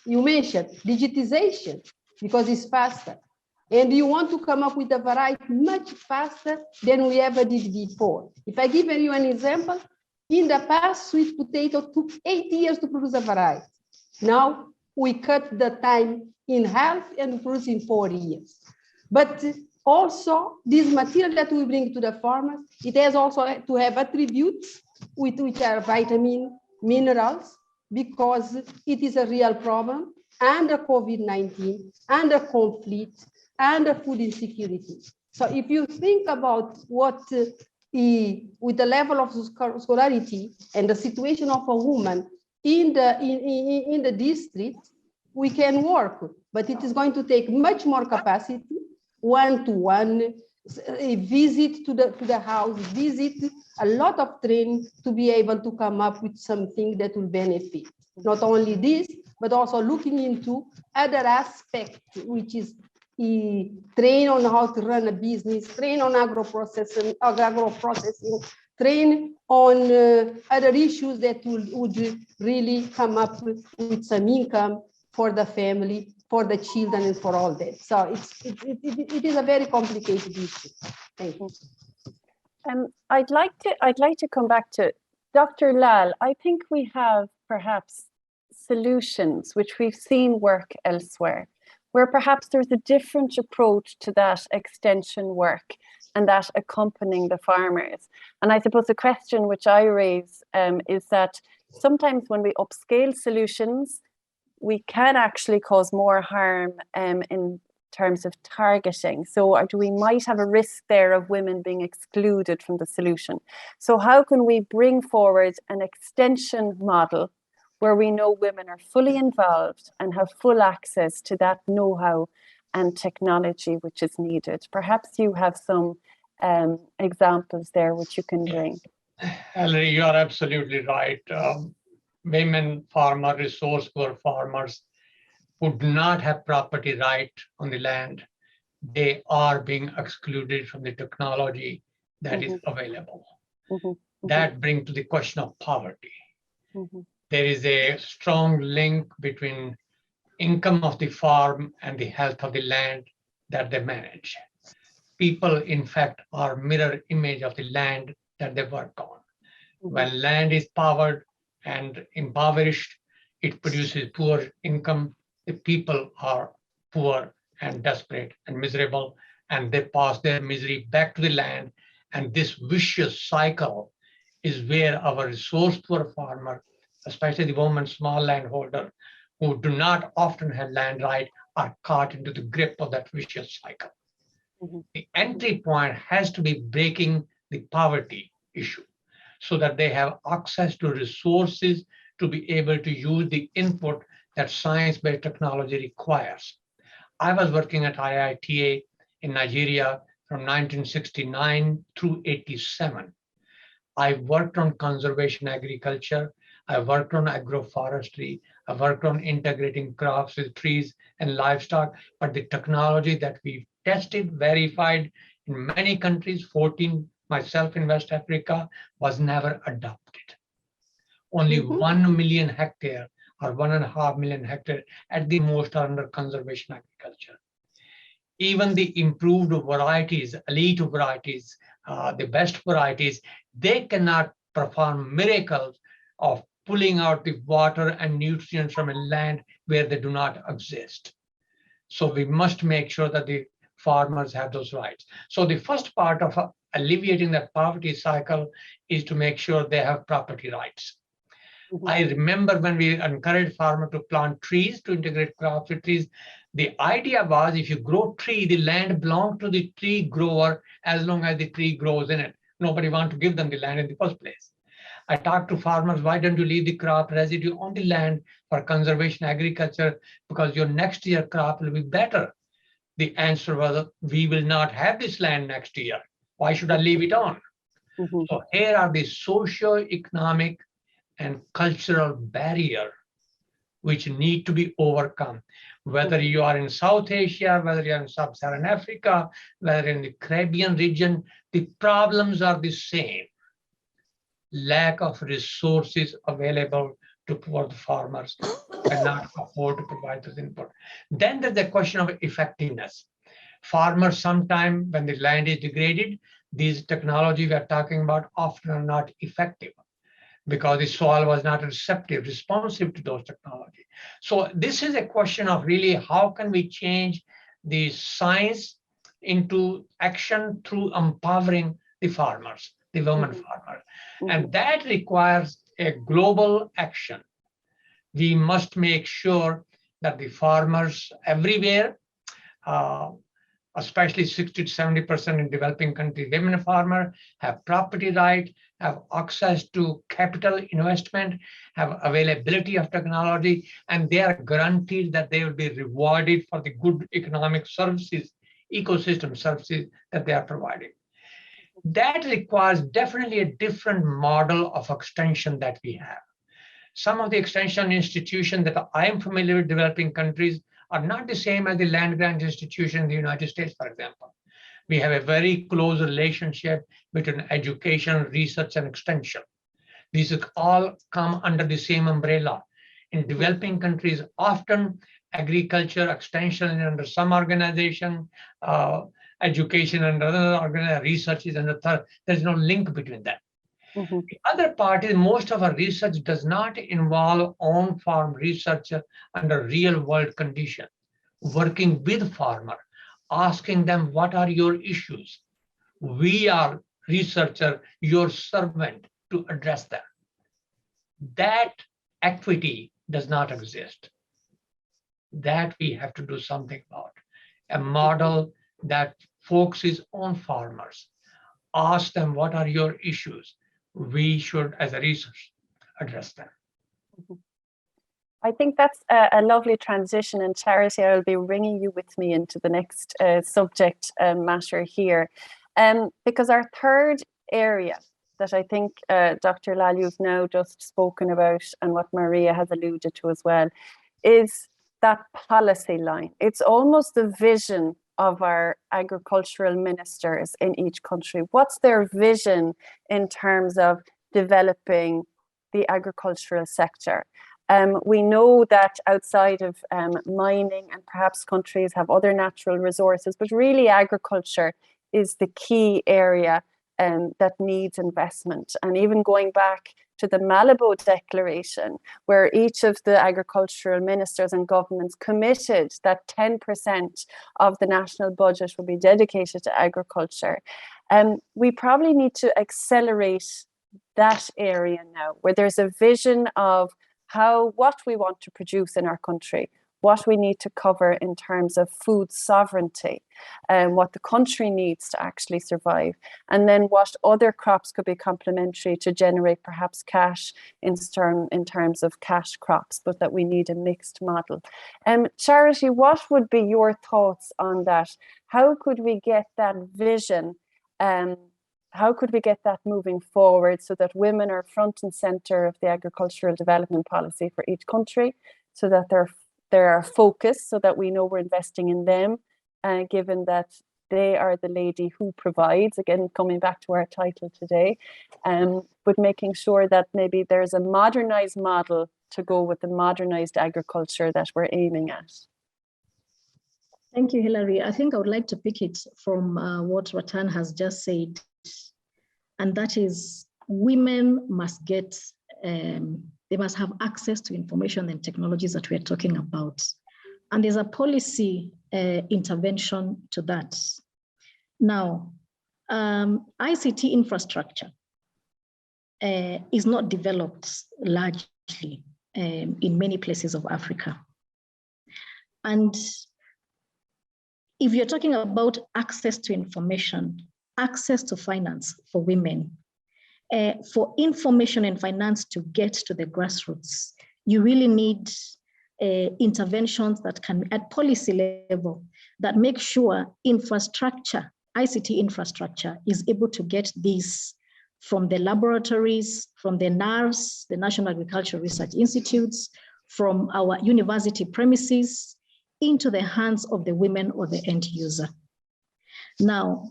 you mentioned digitization because it's faster. And you want to come up with a variety much faster than we ever did before. If I give you an example, in the past, sweet potato took 8 years to produce a variety. Now we cut the time in half and produce in 4 years. But also this material that we bring to the farmers, it has also to have attributes which are vitamin, minerals, because it is a real problem under COVID-19, under conflict, and the food insecurity. So if you think about what, with the level of scholarity and the situation of a woman in the district, we can work, but it is going to take much more capacity, one-to-one, a visit to the house, visit, a lot of training to be able to come up with something that will benefit. Not only this, but also looking into other aspects, which is train on how to run a business, train on agro-processing, train on other issues that would really come up with some income for the family, for the children, and for all that. So it is a very complicated issue. Thank you. I'd like to come back to Dr. Lal. I think we have perhaps solutions which we've seen work elsewhere, where perhaps there's a different approach to that extension work and that accompanying the farmers. And I suppose the question which I raise is that sometimes when we upscale solutions, we can actually cause more harm in terms of targeting. So we might have a risk there of women being excluded from the solution. So how can we bring forward an extension model where we know women are fully involved and have full access to that know-how and technology which is needed? Perhaps you have some examples there which you can bring. Hilary, you are absolutely right. Women farmer, resource poor farmers who do not have property right on the land, they are being excluded from the technology that is available. That brings to the question of poverty. There is a strong link between income of the farm and the health of the land that they manage. People, in fact, are mirror image of the land that they work on. When land is powered and impoverished, it produces poor income. The people are poor and desperate and miserable, and they pass their misery back to the land. And this vicious cycle is where our resource poor farmer, especially the woman small landholder, who do not often have land right, are caught into the grip of that vicious cycle. The entry point has to be breaking the poverty issue so that they have access to resources to be able to use the input that science-based technology requires. I was working at IITA in Nigeria from 1969 through 87. I worked on conservation agriculture. I worked on agroforestry. I worked on integrating crops with trees and livestock. But the technology that we tested, verified in many countries, 14 myself in West Africa, was never adopted. Only 1 million hectare or 1.5 million hectare at the most are under conservation agriculture. even the improved varieties, elite varieties, the best varieties, they cannot perform miracles of pulling out the water and nutrients from a land where they do not exist. So we must make sure that the farmers have those rights. So the first part of alleviating that poverty cycle is to make sure they have property rights. I remember when we encouraged farmers to plant trees, to integrate crops with trees, the idea was if you grow tree, the land belongs to the tree grower as long as the tree grows in it. Nobody wants to give them the land in the first place. I talked to farmers, why don't you leave the crop residue on the land for conservation agriculture, because your next year crop will be better. The answer was, we will not have this land next year. Why should I leave it on? So here are the socio-economic and cultural barrier which need to be overcome. Whether you are in South Asia, whether you're in Sub-Saharan Africa, whether in the Caribbean region, the problems are the same. Lack of resources available for the farmers cannot afford to provide this input. Then there's the question of effectiveness. Farmers sometimes, when the land is degraded, these technologies we are talking about often are not effective, because the soil was not responsive to those technologies. So this is a question of really how can we change the science into action through empowering the farmers, the women farmers. And that requires a global action. We must make sure that the farmers everywhere, especially 60 to 70% in developing countries, women farmers have property right, have access to capital investment, have availability of technology, and they are guaranteed that they will be rewarded for the good economic services, ecosystem services that they are providing. That requires definitely a different model of extension that we have. Some of the extension institutions that I am familiar with developing countries are not the same as the land grant institution in the United States, for example. We have a very close relationship between education, research, and extension. These all come under the same umbrella. In developing countries, often agriculture, extension is under some organization, education under another organization, research is under third. There's no link between them. The other part is most of our research does not involve on-farm research under real-world conditions, working with farmers, asking them, what are your issues? We are researcher, your servant to address them. That equity does not exist. That we have to do something about. A model that focuses on farmers, ask them, what are your issues? We should, as a research, address them. I think that's a lovely transition, and Charity, I'll be bringing you with me into the next subject matter here. Because our third area that I think Dr. Lal, you've now just spoken about, and what Maria has alluded to as well, is that policy line. It's almost the vision of our agricultural ministers in each country. What's their vision in terms of developing the agricultural sector? We know that outside of mining, and perhaps countries have other natural resources, but really agriculture is the key area that needs investment. And even going back to the Malabo Declaration, where each of the agricultural ministers and governments committed that 10% of the national budget will be dedicated to agriculture. We probably need to accelerate that area now, where there's a vision of what we want to produce in our country, what we need to cover in terms of food sovereignty, and what the country needs to actually survive, and then what other crops could be complementary to generate perhaps cash in terms of cash crops, but that we need a mixed model. Charity, what would be your thoughts on that? How could we get that vision? How could we get that moving forward so that women are front and center of the agricultural development policy for each country, so that they're focused, so that we know we're investing in them, given that they are the lady who provides, again, coming back to our title today, but making sure that maybe there's a modernized model to go with the modernized agriculture that we're aiming at. Thank you, Hilary. I think I would like to pick it from what Rattan has just said, and that is women must get, they must have access to information and technologies that we're talking about. And there's a policy intervention to that. Now, ICT infrastructure is not developed largely in many places of Africa. And if you're talking about access to information, access to finance for women, for information and finance to get to the grassroots, you really need interventions that can, at policy level, that make sure infrastructure, ICT infrastructure, is able to get these from the laboratories, from the NARS, the National Agricultural Research Institutes, from our university premises, into the hands of the women or the end user. Now,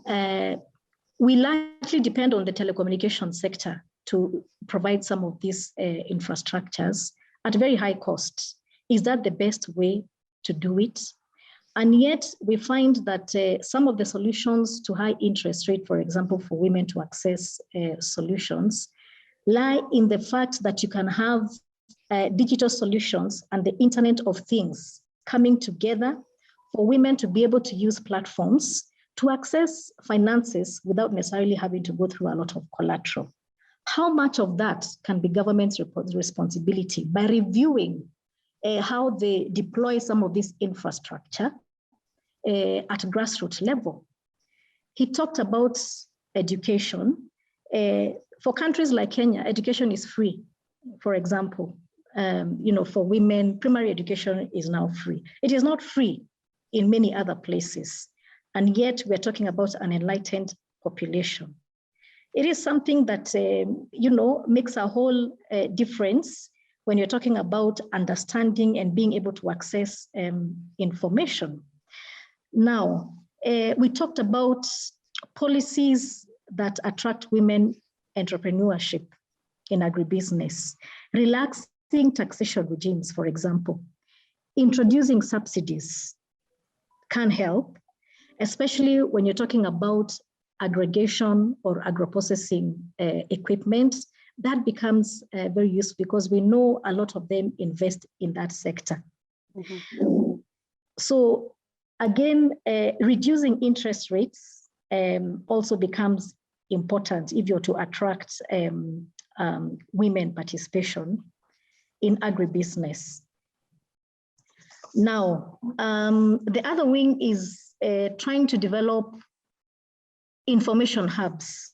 we largely depend on the telecommunication sector to provide some of these infrastructures at very high cost. Is that the best way to do it? And yet we find that some of the solutions to high interest rate, for example, for women to access solutions, lie in the fact that you can have digital solutions and the Internet of Things coming together for women to be able to use platforms to access finances without necessarily having to go through a lot of collateral. How much of that can be government's responsibility by reviewing how they deploy some of this infrastructure at grassroots level? He talked about education. For countries like Kenya, education is free, for example. For women, primary education is now free. It is not free in many other places. And yet we're talking about an enlightened population. It is something that, makes a whole difference when you're talking about understanding and being able to access information. Now, we talked about policies that attract women entrepreneurship in agribusiness, relaxing taxation regimes, for example, introducing subsidies can help, especially when you're talking about aggregation or agro-processing equipment. That becomes very useful because we know a lot of them invest in that sector. Mm-hmm. So again, reducing interest rates also becomes important if you're to attract women participation in agribusiness. Now, the other wing is trying to develop information hubs.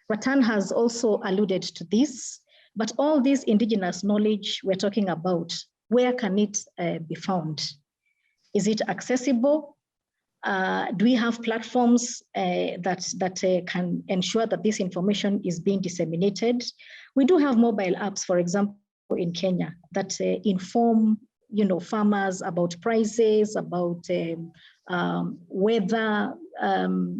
Rattan has also alluded to this, but all this indigenous knowledge we're talking about, where can it be found? Is it accessible? Do we have platforms that can ensure that this information is being disseminated? We do have mobile apps, for example, in Kenya that inform farmers about prices, about weather,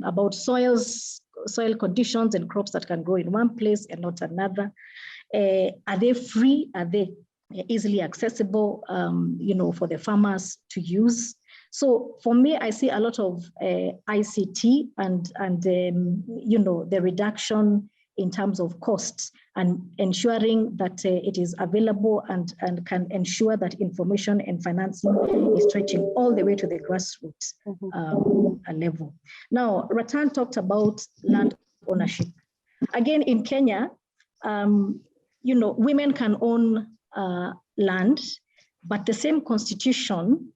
about soil conditions and crops that can grow in one place and not another. Are they free? Are they easily accessible, for the farmers to use? So for me, I see a lot of ICT and the reduction in terms of costs and ensuring that it is available and can ensure that information and financing is stretching all the way to the grassroots level. Now, Rattan talked about land ownership. Again, in Kenya, women can own land, but the same constitution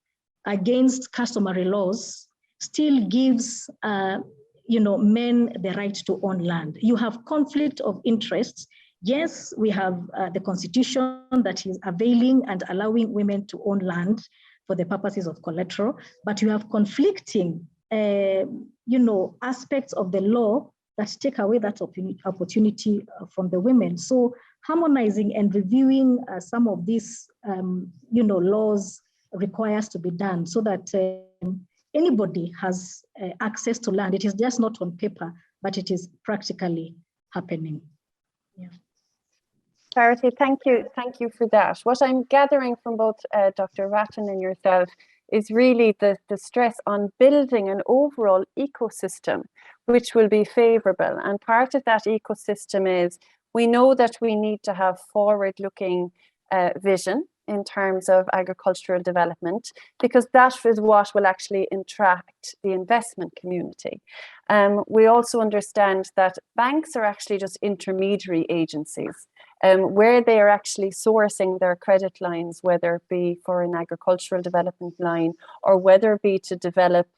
against customary laws still gives men the right to own land. You have conflict of interests. Yes, we have the constitution that is availing and allowing women to own land for the purposes of collateral, but you have conflicting, aspects of the law that take away that opportunity from the women. So harmonizing and reviewing some of these, laws requires to be done so that anybody has access to land. It is just not on paper, but it is practically happening. Yeah. Charity, thank you for that. What I'm gathering from both Dr. Rattan and yourself is really the stress on building an overall ecosystem which will be favorable. And part of that ecosystem is we know that we need to have forward-looking vision in terms of agricultural development, because that is what will actually attract the investment community. We also understand that banks are actually just intermediary agencies, where they are actually sourcing their credit lines, whether it be for an agricultural development line, or whether it be to develop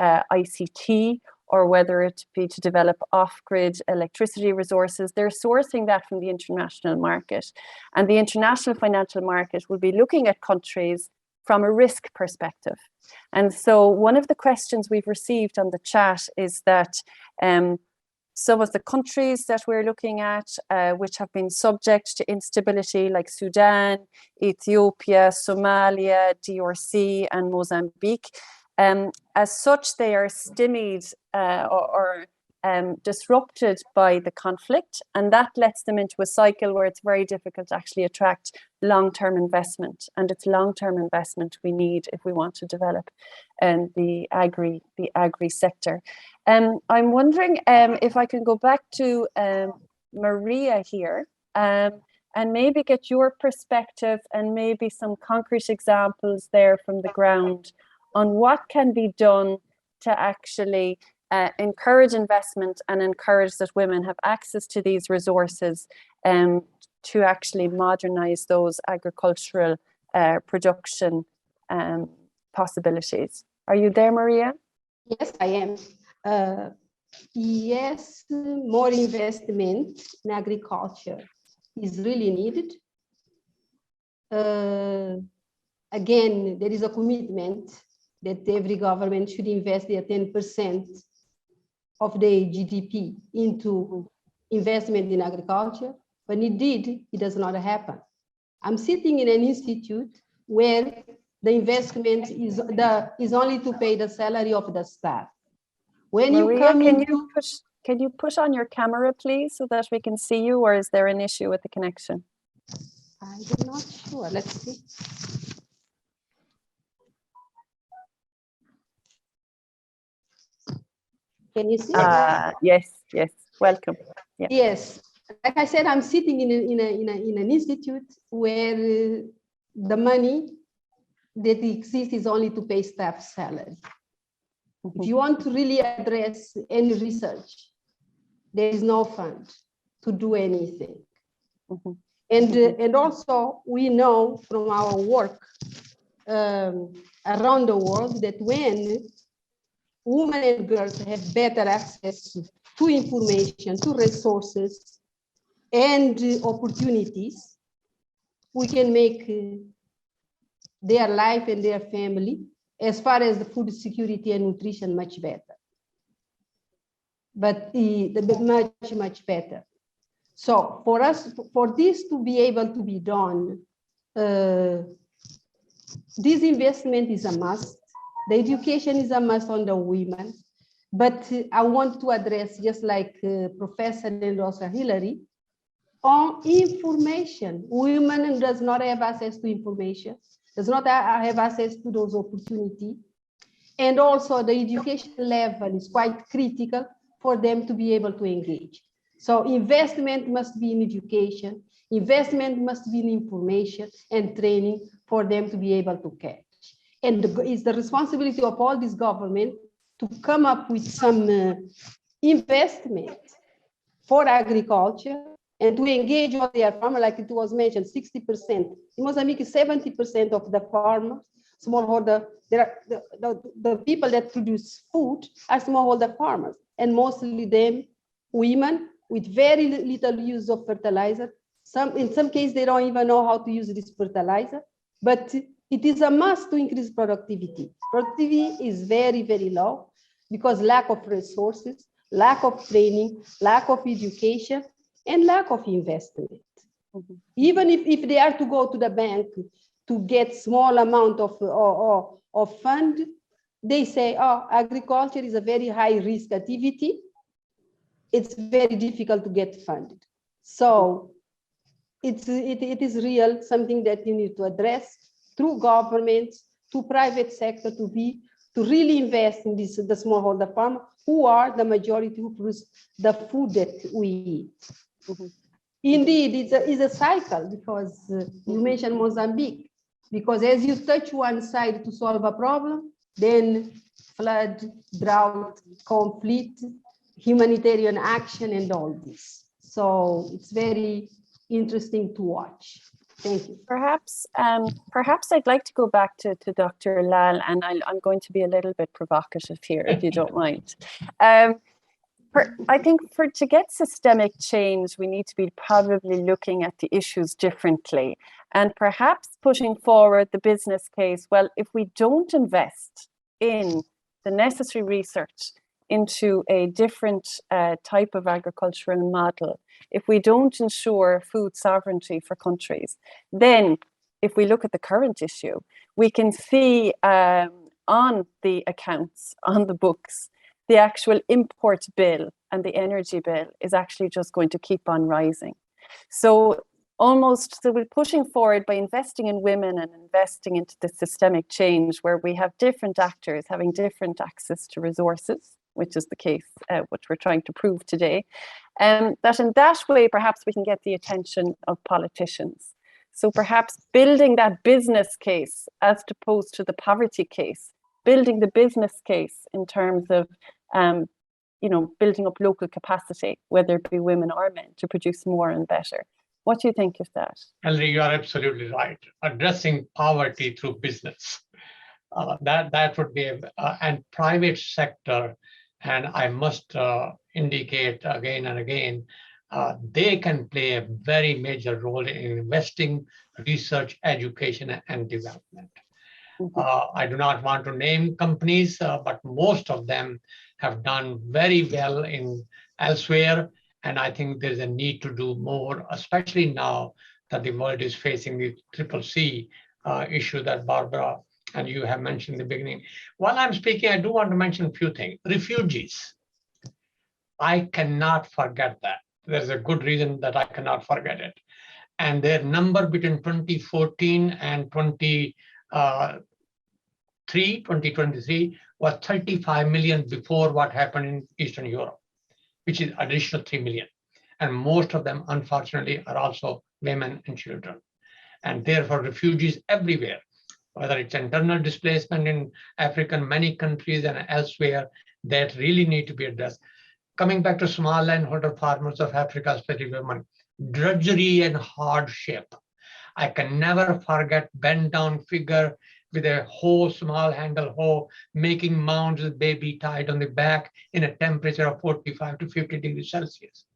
ICT, or whether it be to develop off-grid electricity resources. They're sourcing that from the international market. And the international financial market will be looking at countries from a risk perspective. And so one of the questions we've received on the chat is that some of the countries that we're looking at, which have been subject to instability, like Sudan, Ethiopia, Somalia, DRC, and Mozambique, as such, they are stymied or disrupted by the conflict, and that lets them into a cycle where it's very difficult to actually attract long-term investment, and it's long-term investment we need if we want to develop the agri sector. I'm wondering if I can go back to Maria here, and maybe get your perspective and maybe some concrete examples there from the ground on what can be done to actually encourage investment and encourage that women have access to these resources to actually modernize those agricultural production possibilities. Are you there, Maria? Yes, I am. Yes, more investment in agriculture is really needed. Again, there is a commitment that every government should invest their 10% of their GDP into investment in agriculture, but indeed, it does not happen. I'm sitting in an institute where the investment is only to pay the salary of the staff. When Maria, you come can you push on your camera, please, so that we can see you, or is there an issue with the connection? I'm not sure. Let's see. Can you see? Yes. Welcome. Yeah. Yes. Like I said, I'm sitting in an institute where the money that exists is only to pay staff salary. If you want to really address any research, there is no fund to do anything. And also we know from our work around the world that when women and girls have better access to information, to resources, and opportunities, we can make their life and their family, as far as the food security and nutrition, much better. But much better. So for us, for this to be able to be done, this investment is a must. The education is a must on the women. But I want to address, just like Professor and also Hilary, on information. Women does not have access to information, does not have access to those opportunities. And also the education level is quite critical for them to be able to engage. So investment must be in education, investment must be in information and training for them to be able to catch. And it's the responsibility of all this government to come up with some investment for agriculture and to engage all their farmers, like it was mentioned, 60%. In Mozambique, 70% of the farmers, smallholder, the people that produce food are smallholder farmers, and mostly them women with very little use of fertilizer. In some cases, they don't even know how to use this fertilizer, but it is a must to increase productivity. Productivity is very, very low because lack of resources, lack of training, lack of education, and lack of investment. Even if they are to go to the bank to get small amount of fund, they say, oh, agriculture is a very high risk activity. It's very difficult to get funded. So it is real, something that you need to address through governments, to private sector to really invest in this, the smallholder farmer, who are the majority who produce the food that we eat. Mm-hmm. Indeed, it's a cycle, because you mentioned Mozambique, because as you touch one side to solve a problem, then flood, drought, conflict, humanitarian action, and all this. So it's very interesting to watch. Thank you. Perhaps I'd like to go back to Dr. Lal, and I'm going to be a little bit provocative here, if you don't mind. I think to get systemic change, we need to be probably looking at the issues differently, and perhaps putting forward the business case. Well, if we don't invest in the necessary research into a different type of agricultural model, if we don't ensure food sovereignty for countries, then if we look at the current issue, we can see on the accounts, on the books, the actual import bill and the energy bill is actually just going to keep on rising. So we're pushing forward by investing in women and investing into the systemic change, where we have different actors having different access to resources, which is the case, which we're trying to prove today. That in that way, perhaps we can get the attention of politicians. So perhaps building that business case as opposed to the poverty case, building the business case in terms of building up local capacity, whether it be women or men, to produce more and better. What do you think of that? Hilary, you are absolutely right. Addressing poverty through business, that would be, and private sector, and I must indicate again and again, they can play a very major role in investing, research, education, and development. I do not want to name companies, but most of them have done very well in elsewhere. And I think there's a need to do more, especially now that the world is facing the CCC issue that Barbara and you have mentioned in the beginning. While I'm speaking, I do want to mention a few things. Refugees. I cannot forget that. There's a good reason that I cannot forget it. And their number between 2014 and 2023 was 35 million before what happened in Eastern Europe, which is additional 3 million. And most of them, unfortunately, are also women and children. And therefore, refugees everywhere, whether it's internal displacement in African, many countries and elsewhere, that really need to be addressed. Coming back to small landholder farmers of Africa, especially women, drudgery and hardship. I can never forget bent down figure with a hoe, small handle hoe, making mounds with baby tied on the back in a temperature of 45 to 50 degrees Celsius.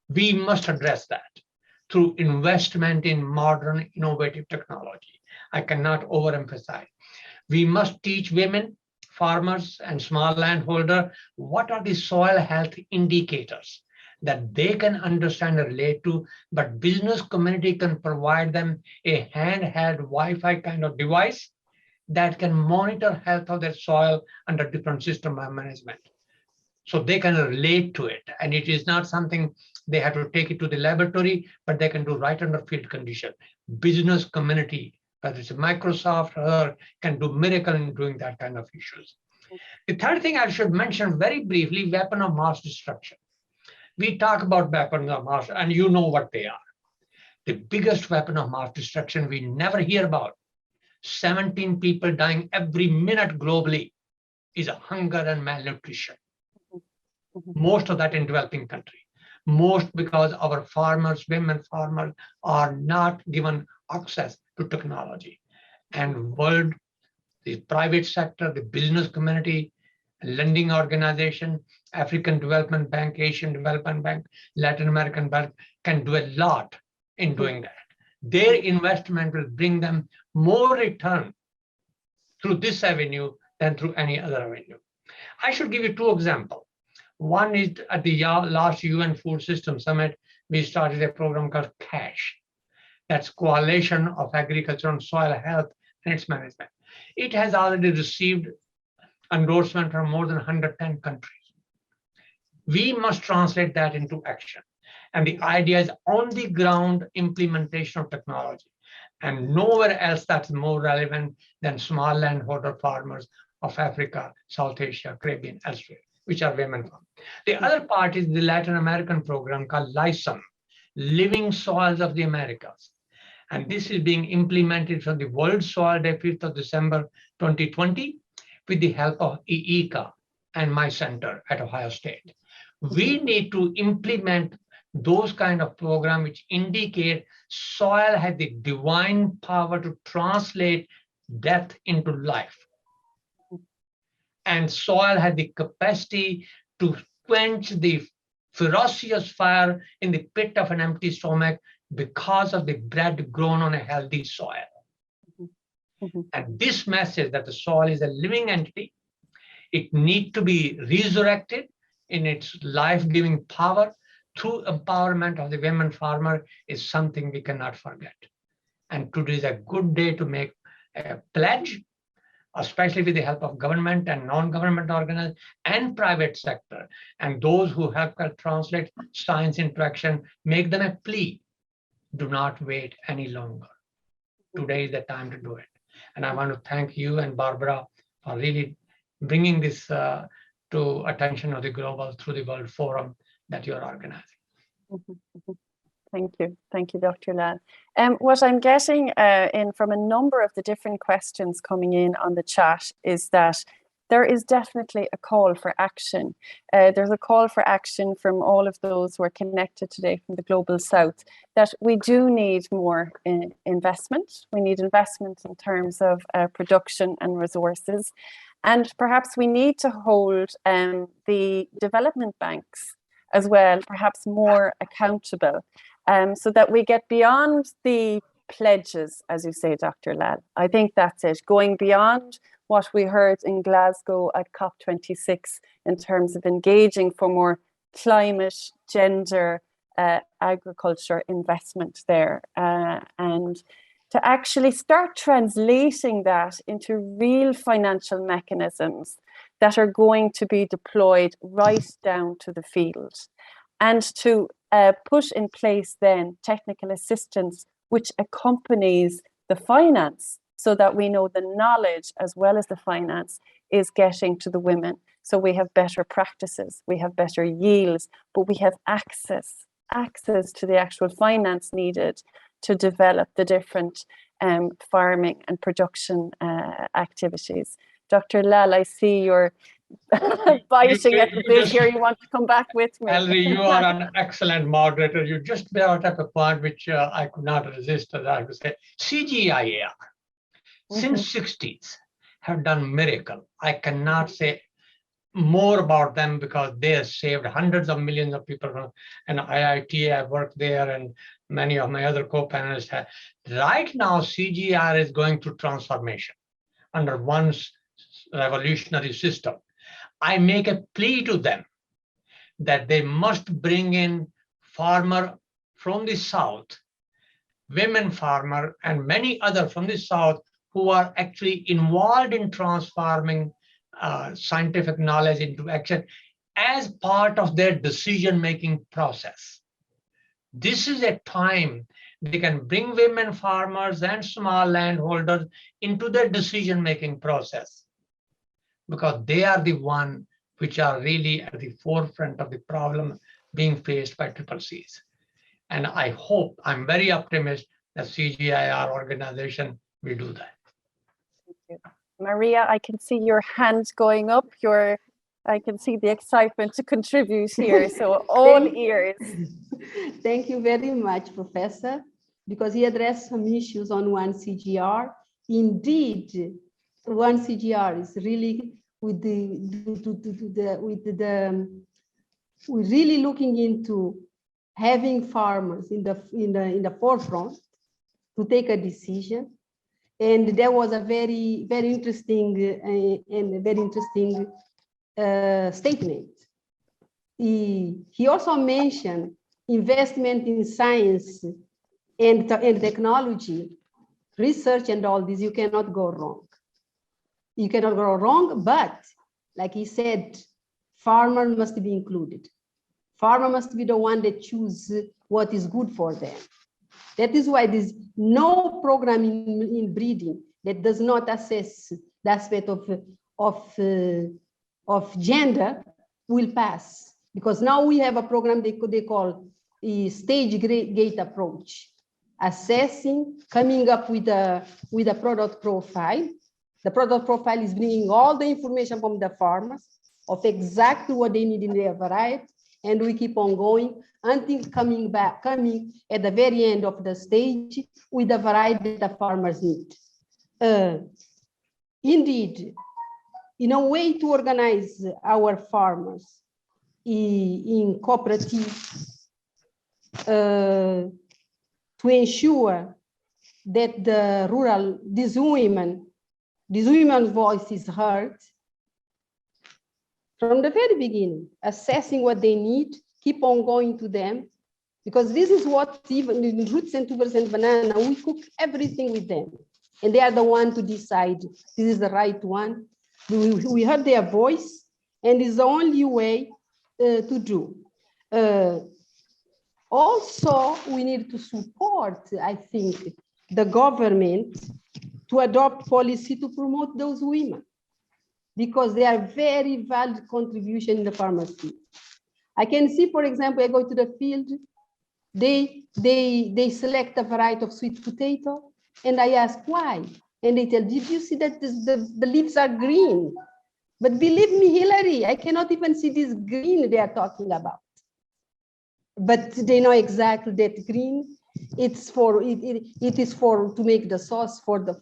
We must address that through investment in modern, innovative technology. I cannot overemphasize. We must teach women, farmers, and small landholder what are the soil health indicators that they can understand and relate to, but business community can provide them a handheld Wi-Fi kind of device that can monitor health of their soil under different system of management. So they can relate to it. And it is not something they have to take it to the laboratory, but they can do right under field condition. Business community, whether it's Microsoft or can do miracle in doing that kind of issues. The third thing I should mention very briefly, weapon of mass destruction. We talk about weapons of mass, and you know what they are. The biggest weapon of mass destruction we never hear about, 17 people dying every minute globally, is hunger and malnutrition. Most of that in developing countries. Most because our farmers, women farmers, are not given access to technology. And world, the private sector, the business community, lending organization, African Development Bank, Asian Development Bank, Latin American Bank can do a lot in doing that. Their investment will bring them more return through this avenue than through any other avenue. I should give you two examples. One is at the last UN Food System Summit, we started a program called CASH. That's Coalition of Agriculture and Soil Health and its Management. It has already received endorsement from more than 110 countries. We must translate that into action. And the idea is on the ground implementation of technology. And nowhere else that's more relevant than small landholder farmers of Africa, South Asia, Caribbean, elsewhere, which are women farmers. The other part is the Latin American program called LISOM, Living Soils of the Americas. And this is being implemented from the World Soil Day, 5th of December, 2020, with the help of IICA and my center at Ohio State. We need to implement those kind of programs which indicate soil has the divine power to translate death into life. And soil has the capacity to quench the ferocious fire in the pit of an empty stomach because of the bread grown on a healthy soil. And this message that the soil is a living entity, it needs to be resurrected in its life-giving power through empowerment of the women farmer is something we cannot forget. And today is a good day to make a pledge, especially with the help of government and non-government organizations and private sector, and those who help translate science into action, make them a plea. Do not wait any longer. Today is the time to do it. And I want to thank you and Barbara for really bringing this to attention of the global through the World Forum that you're organizing. Thank you, Dr. Lal. What I'm getting in from a number of the different questions coming in on the chat is that there is definitely a call for action. There's a call for action from all of those who are connected today from the Global South, that we do need more investment. We need investment in terms of production and resources. And perhaps we need to hold the development banks as well, perhaps more accountable, so that we get beyond the pledges, as you say, Dr. Lal. I think that's it, going beyond what we heard in Glasgow at COP26 in terms of engaging for more climate, gender, agriculture investment there, and to actually start translating that into real financial mechanisms that are going to be deployed right down to the field, and to put in place then technical assistance which accompanies the finance, so that we know the knowledge as well as the finance is getting to the women. So we have better practices, we have better yields, but we have access to the actual finance needed to develop the different farming and production activities. Dr. Lal, I see you're biting at the bit here. You want to come back with me? Hilary, you are an excellent moderator. You just brought up a point which I could not resist. As I would say, CGIAR, since 60s, have done miracle. I cannot say more about them because they have saved hundreds of millions of people. And IIT, I worked there, and many of my other co-panelists have. Right now, CGIAR is going through transformation under one revolutionary system. I make a plea to them that they must bring in farmer from the South, women farmer, and many other from the South who are actually involved in transforming scientific knowledge into action as part of their decision-making process. This is a time they can bring women farmers and small landholders into their decision-making process, because they are the one which are really at the forefront of the problem being faced by CCCs. And I hope, I'm very optimistic that CGIAR organization will do that. Thank you. Maria, I can see your hand going up. I can see the excitement to contribute here. So all ears. Thank you very much, Professor, because he addressed some issues on one CGR. Indeed, one CGR is really we're really looking into having farmers in the forefront to take a decision. And there was a very interesting statement. He also mentioned investment in science and technology, research, and all this. You cannot go wrong. You cannot go wrong, but like he said, farmer must be included. Farmer must be the one that chooses what is good for them. That is why there's no program in breeding that does not assess the aspect of gender will pass. Because now we have a program they call a stage gate approach, assessing, coming up with a product profile. The product profile is bringing all the information from the farmers of exactly what they need in their variety, and we keep on going until coming at the very end of the stage with the variety that the farmers need. Indeed, in a way to organize our farmers in cooperatives to ensure that these women's voice is heard from the very beginning, assessing what they need, keep on going to them, because this is what even in roots and tubers and banana, we cook everything with them. And they are the one to decide this is the right one. We heard their voice, and it's the only way to do. Also, we need to support, I think, the government to adopt policy to promote those women, because they are very valid contribution in the farmer's field. I can see, for example, I go to the field, they select a variety of sweet potato, and I ask why, and they tell, did you see that the leaves are green? But believe me, Hilary, I cannot even see this green they are talking about. But they know exactly that green. It's for it is for to make the sauce for the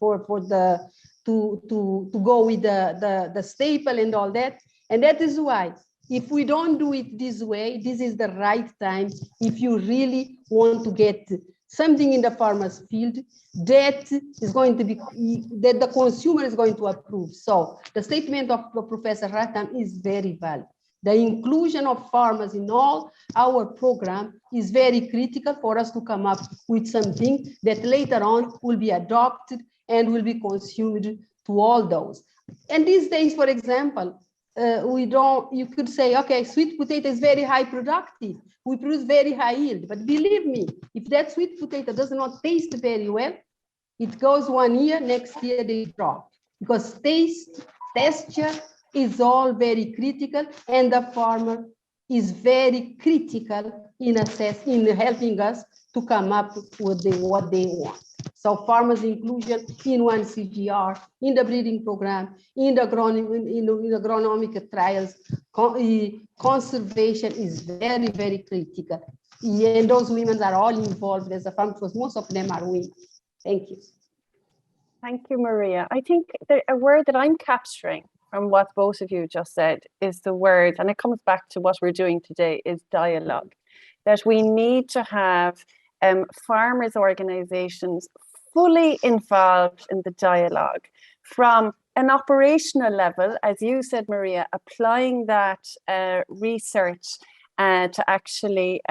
to go with the staple and all that. And that is why if we don't do it this way, this is the right time. If you really want to get something in the farmer's field that is going to be that the consumer is going to approve. So the statement of Professor Rattan is very valid. The inclusion of farmers in all our program is very critical for us to come up with something that later on will be adopted and will be consumed to all those. And these days, for example, you could say, okay, sweet potato is very high productive. We produce very high yield, but believe me, if that sweet potato does not taste very well, it goes 1 year, next year they drop, because texture is all very critical, and the farmer is very critical in helping us to come up with what they want. So farmers' inclusion in one CGR, in the breeding program, in the agronomic trials, conservation is very, very critical. And those women are all involved as a farm, because most of them are women. Thank you. Thank you, Maria. I think a word that I'm capturing from what both of you just said is the word, and it comes back to what we're doing today, is dialogue. That we need to have farmers' organizations fully involved in the dialogue from an operational level, as you said, Maria, applying that research to actually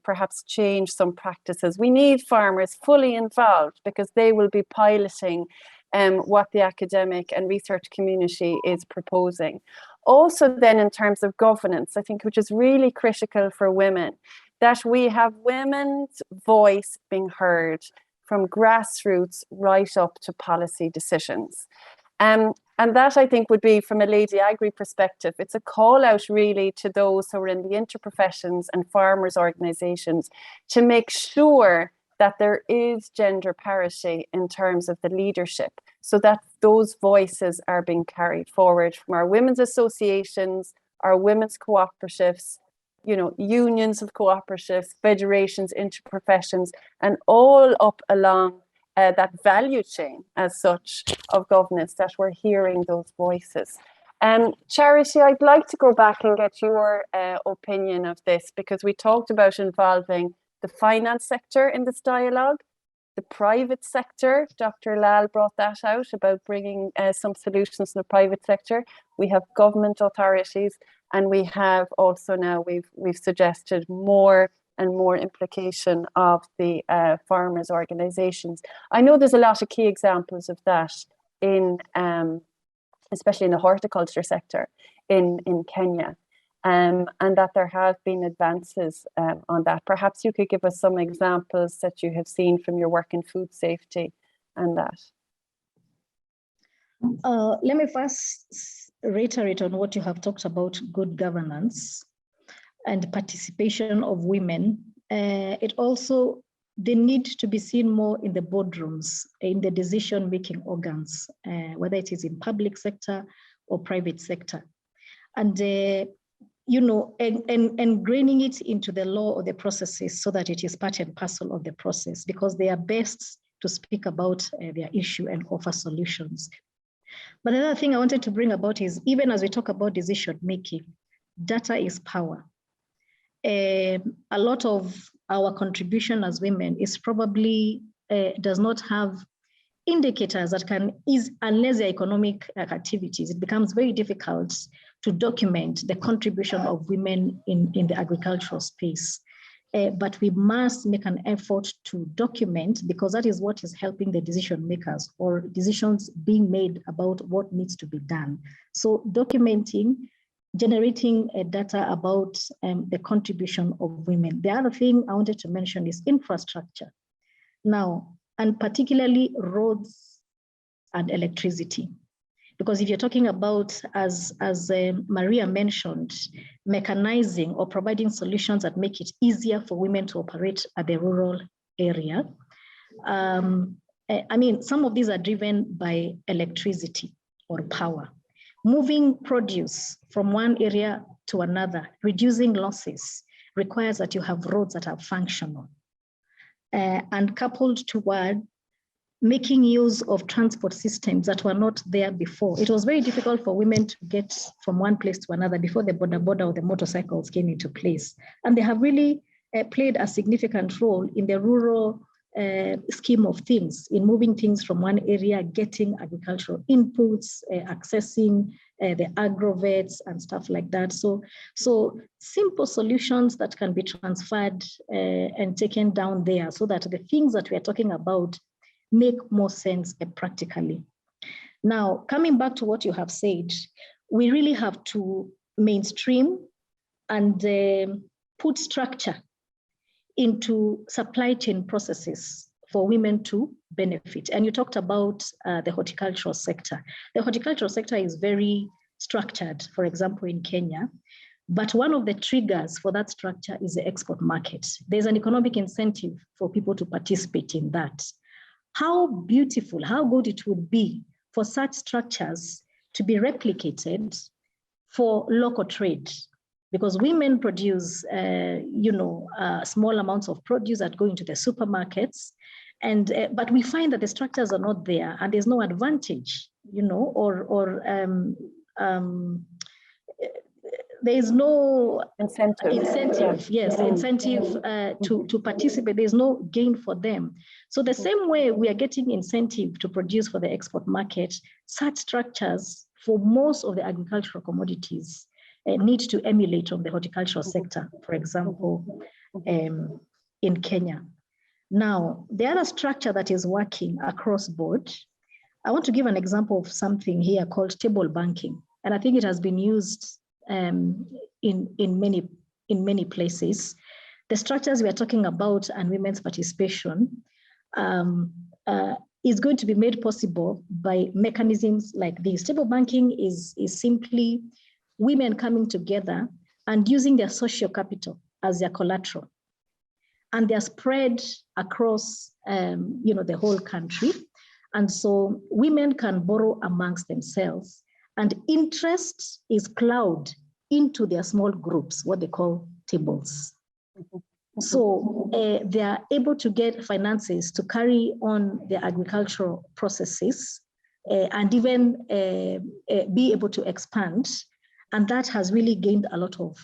perhaps change some practices. We need farmers fully involved, because they will be piloting what the academic and research community is proposing. Also then in terms of governance, I think, which is really critical for women, that we have women's voice being heard from grassroots right up to policy decisions. And that, I think, would be, from a LadyAgri perspective, it's a call out really to those who are in the interprofessions and farmers' organizations to make sure that there is gender parity in terms of the leadership, so that those voices are being carried forward from our women's associations, our women's cooperatives, unions of cooperatives, federations, interprofessions, and all up along that value chain as such of governance, that we're hearing those voices. Charity, I'd like to go back and get your opinion of this, because we talked about involving the finance sector in this dialogue, the private sector. Dr. Lal brought that out about bringing some solutions to the private sector. We have government authorities, and we have also now, we've suggested more and more implication of the farmers' organizations. I know there's a lot of key examples of that in, especially in the horticulture sector in Kenya. and that there have been advances on that. Perhaps you could give us some examples that you have seen from your work in food safety and that. Let me first reiterate on what you have talked about, good governance and participation of women. It also, they need to be seen more in the boardrooms, in the decision-making organs, whether it is in public sector or private sector. And, you know, ingraining it into the law or the processes so that it is part and parcel of the process, because they are best to speak about their issue and offer solutions. But another thing I wanted to bring about is, even as we talk about decision-making, data is power. A lot of our contribution as women is probably does not have indicators that can ease, unless they're economic activities, it becomes very difficult to document the contribution of women in the agricultural space. But we must make an effort to document, because that is what is helping the decision makers or decisions being made about what needs to be done. So documenting, generating data about the contribution of women. The other thing I wanted to mention is infrastructure. Now, and particularly roads and electricity. Because if you're talking about, as Maria mentioned, mechanizing or providing solutions that make it easier for women to operate at the rural area. I mean, some of these are driven by electricity or power. Moving produce from one area to another, reducing losses, requires that you have roads that are functional. And coupled toward making use of transport systems that were not there before. It was very difficult for women to get from one place to another before the border or the motorcycles came into place. And they have really played a significant role in the rural scheme of things, in moving things from one area, getting agricultural inputs, accessing the agrovets and stuff like that. So simple solutions that can be transferred and taken down there, so that the things that we are talking about make more sense practically. Now, coming back to what you have said, we really have to mainstream and put structure into supply chain processes for women to benefit. And you talked about the horticultural sector. The horticultural sector is very structured, for example, in Kenya. But one of the triggers for that structure is the export market. There's an economic incentive for people to participate in that. How beautiful, how good it would be for such structures to be replicated for local trade, because women produce, small amounts of produce that go into the supermarkets, and but we find that the structures are not there, and there's no advantage, there is no incentive, to participate. There's no gain for them. So the same way we are getting incentive to produce for the export market, such structures for most of the agricultural commodities need to emulate from the horticultural sector, for example, in Kenya. Now, the other structure that is working across board, I want to give an example of something here called table banking. And I think it has been used in many places. The structures we are talking about and women's participation is going to be made possible by mechanisms like this. Table banking is simply women coming together and using their social capital as their collateral. And they're spread across the whole country. And so women can borrow amongst themselves, and interest is plowed into their small groups, what they call tables. So they are able to get finances to carry on their agricultural processes and even be able to expand. And that has really gained a lot of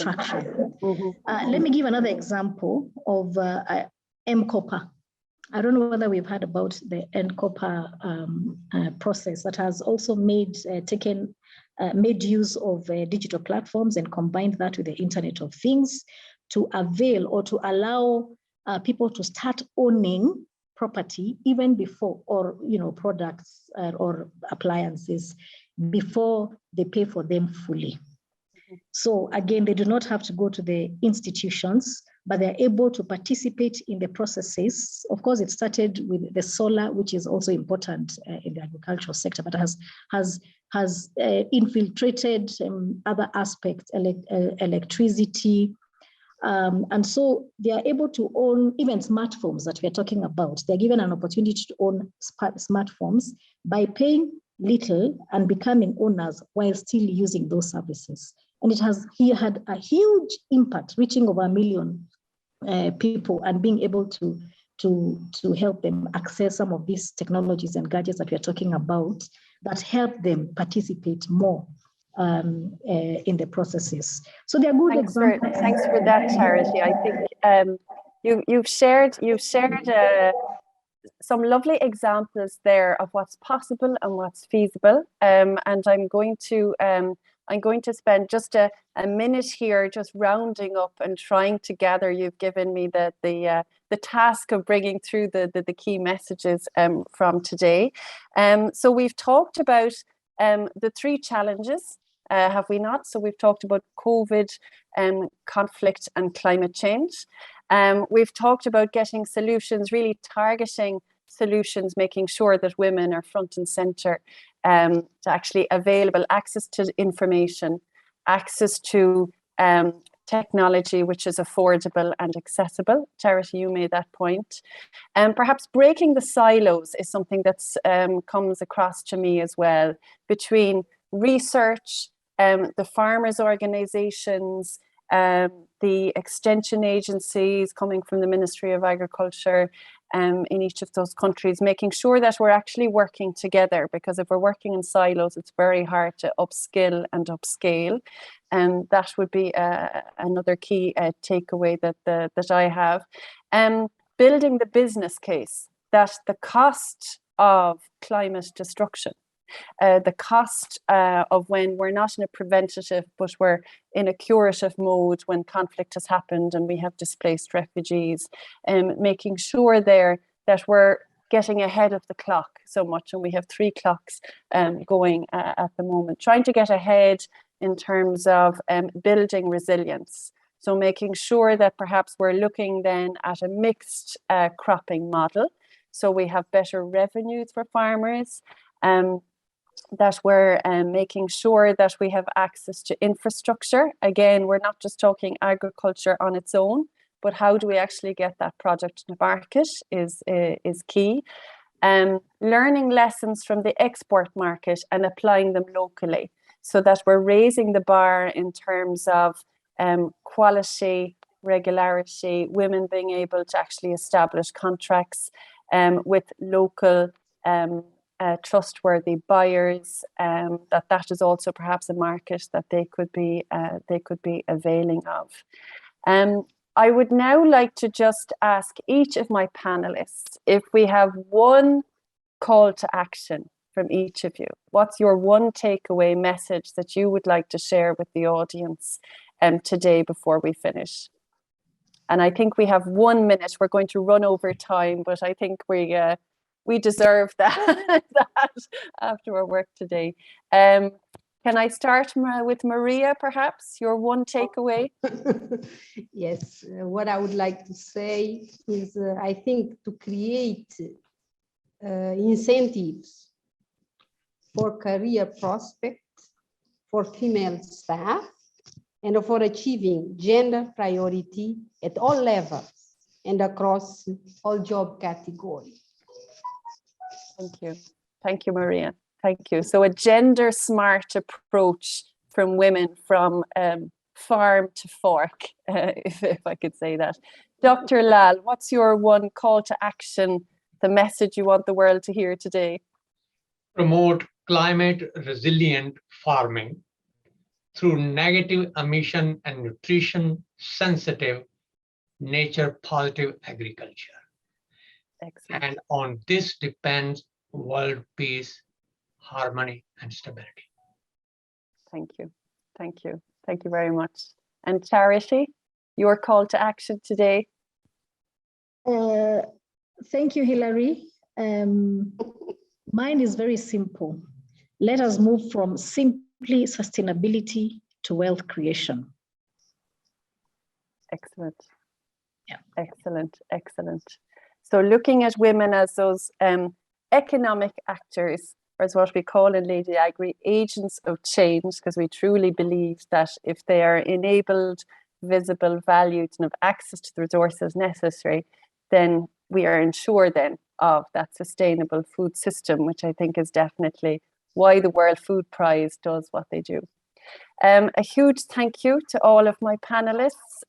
traction. Let me give another example of M-Copper. I don't know whether we've heard about the M-Copper process that has also made use of digital platforms and combined that with the Internet of Things to avail or to allow people to start owning property even before, or products or appliances before they pay for them fully. So again, they do not have to go to the institutions, but they're able to participate in the processes. Of course, it started with the solar, which is also important in the agricultural sector, but has infiltrated other aspects, electricity. And so they are able to own even smartphones that we're talking about. They're given an opportunity to own smartphones by paying little and becoming owners while still using those services. And he had a huge impact, reaching over 1 million people and being able to help them access some of these technologies and gadgets that we're talking about that help them participate more in the processes. So they're good examples. Thanks for that, Charity. I think you've shared some lovely examples there of what's possible and what's feasible. And I'm going to spend just a minute here just rounding up and trying to gather. You've given me the task of bringing through the key messages from today. So we've talked about the 3 challenges, have we not? So we've talked about COVID, conflict and climate change. We've talked about getting solutions, really targeting solutions, making sure that women are front and center, to actually available access to information, access to technology which is affordable and accessible. Charity, you made that point. And perhaps breaking the silos is something that's comes across to me as well, between research, the farmers' organizations, the extension agencies coming from the Ministry of Agriculture in each of those countries, making sure that we're actually working together, because if we're working in silos, it's very hard to upskill and upscale. And that would be another key takeaway that I have. Building the business case that the cost of climate destruction, the cost of when we're not in a preventative, but we're in a curative mode when conflict has happened and we have displaced refugees, making sure there that we're getting ahead of the clock so much. And we have 3 clocks going at the moment, trying to get ahead in terms of building resilience. So making sure that perhaps we're looking then at a mixed cropping model, so we have better revenues for farmers, that we're making sure that we have access to infrastructure. Again, we're not just talking agriculture on its own, but how do we actually get that product to the market is key. Learning lessons from the export market and applying them locally, so that we're raising the bar in terms of quality, regularity, women being able to actually establish contracts with local trustworthy buyers, that is also perhaps a market that they could be availing of. I would now like to just ask each of my panelists if we have one call to action from each of you. What's your one takeaway message that you would like to share with the audience today before we finish? And I think we have 1 minute. We're going to run over time, but I think we deserve that after our work today. Can I start with Maria, perhaps? Your one takeaway? Yes, what I would like to say is I think to create incentives for career prospects for female staff and for achieving gender priority at all levels and across all job categories. Thank you. Thank you, Maria. Thank you. So a gender smart approach from women from farm to fork, if I could say that. Dr. Lal, what's your one call to action, the message you want the world to hear today? Promote climate resilient farming through negative emission and nutrition sensitive, nature positive agriculture. Excellent. And on this depends world peace, harmony, and stability. Thank you. Thank you. Thank you very much. And Charity, your call to action today? Thank you, Hilary. Mine is very simple. Let us move from simply sustainability to wealth creation. Excellent. Yeah. Excellent, excellent. So looking at women as those economic actors, or as what we call in LadyAgri, agents of change, because we truly believe that if they are enabled, visible, valued, and have access to the resources necessary, then we are ensured then of that sustainable food system, which I think is definitely why the World Food Prize does what they do. A huge thank you to all of my panelists,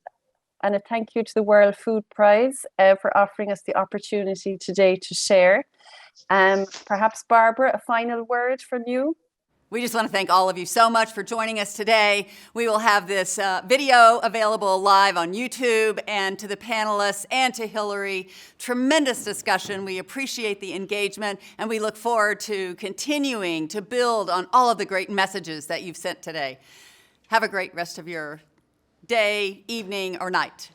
and a thank you to the World Food Prize for offering us the opportunity today to share. Perhaps, Barbara, a final word from you? We just want to thank all of you so much for joining us today. We will have this video available live on YouTube, and to the panelists and to Hilary, tremendous discussion. We appreciate the engagement, and we look forward to continuing to build on all of the great messages that you've sent today. Have a great rest of your day, evening, or night.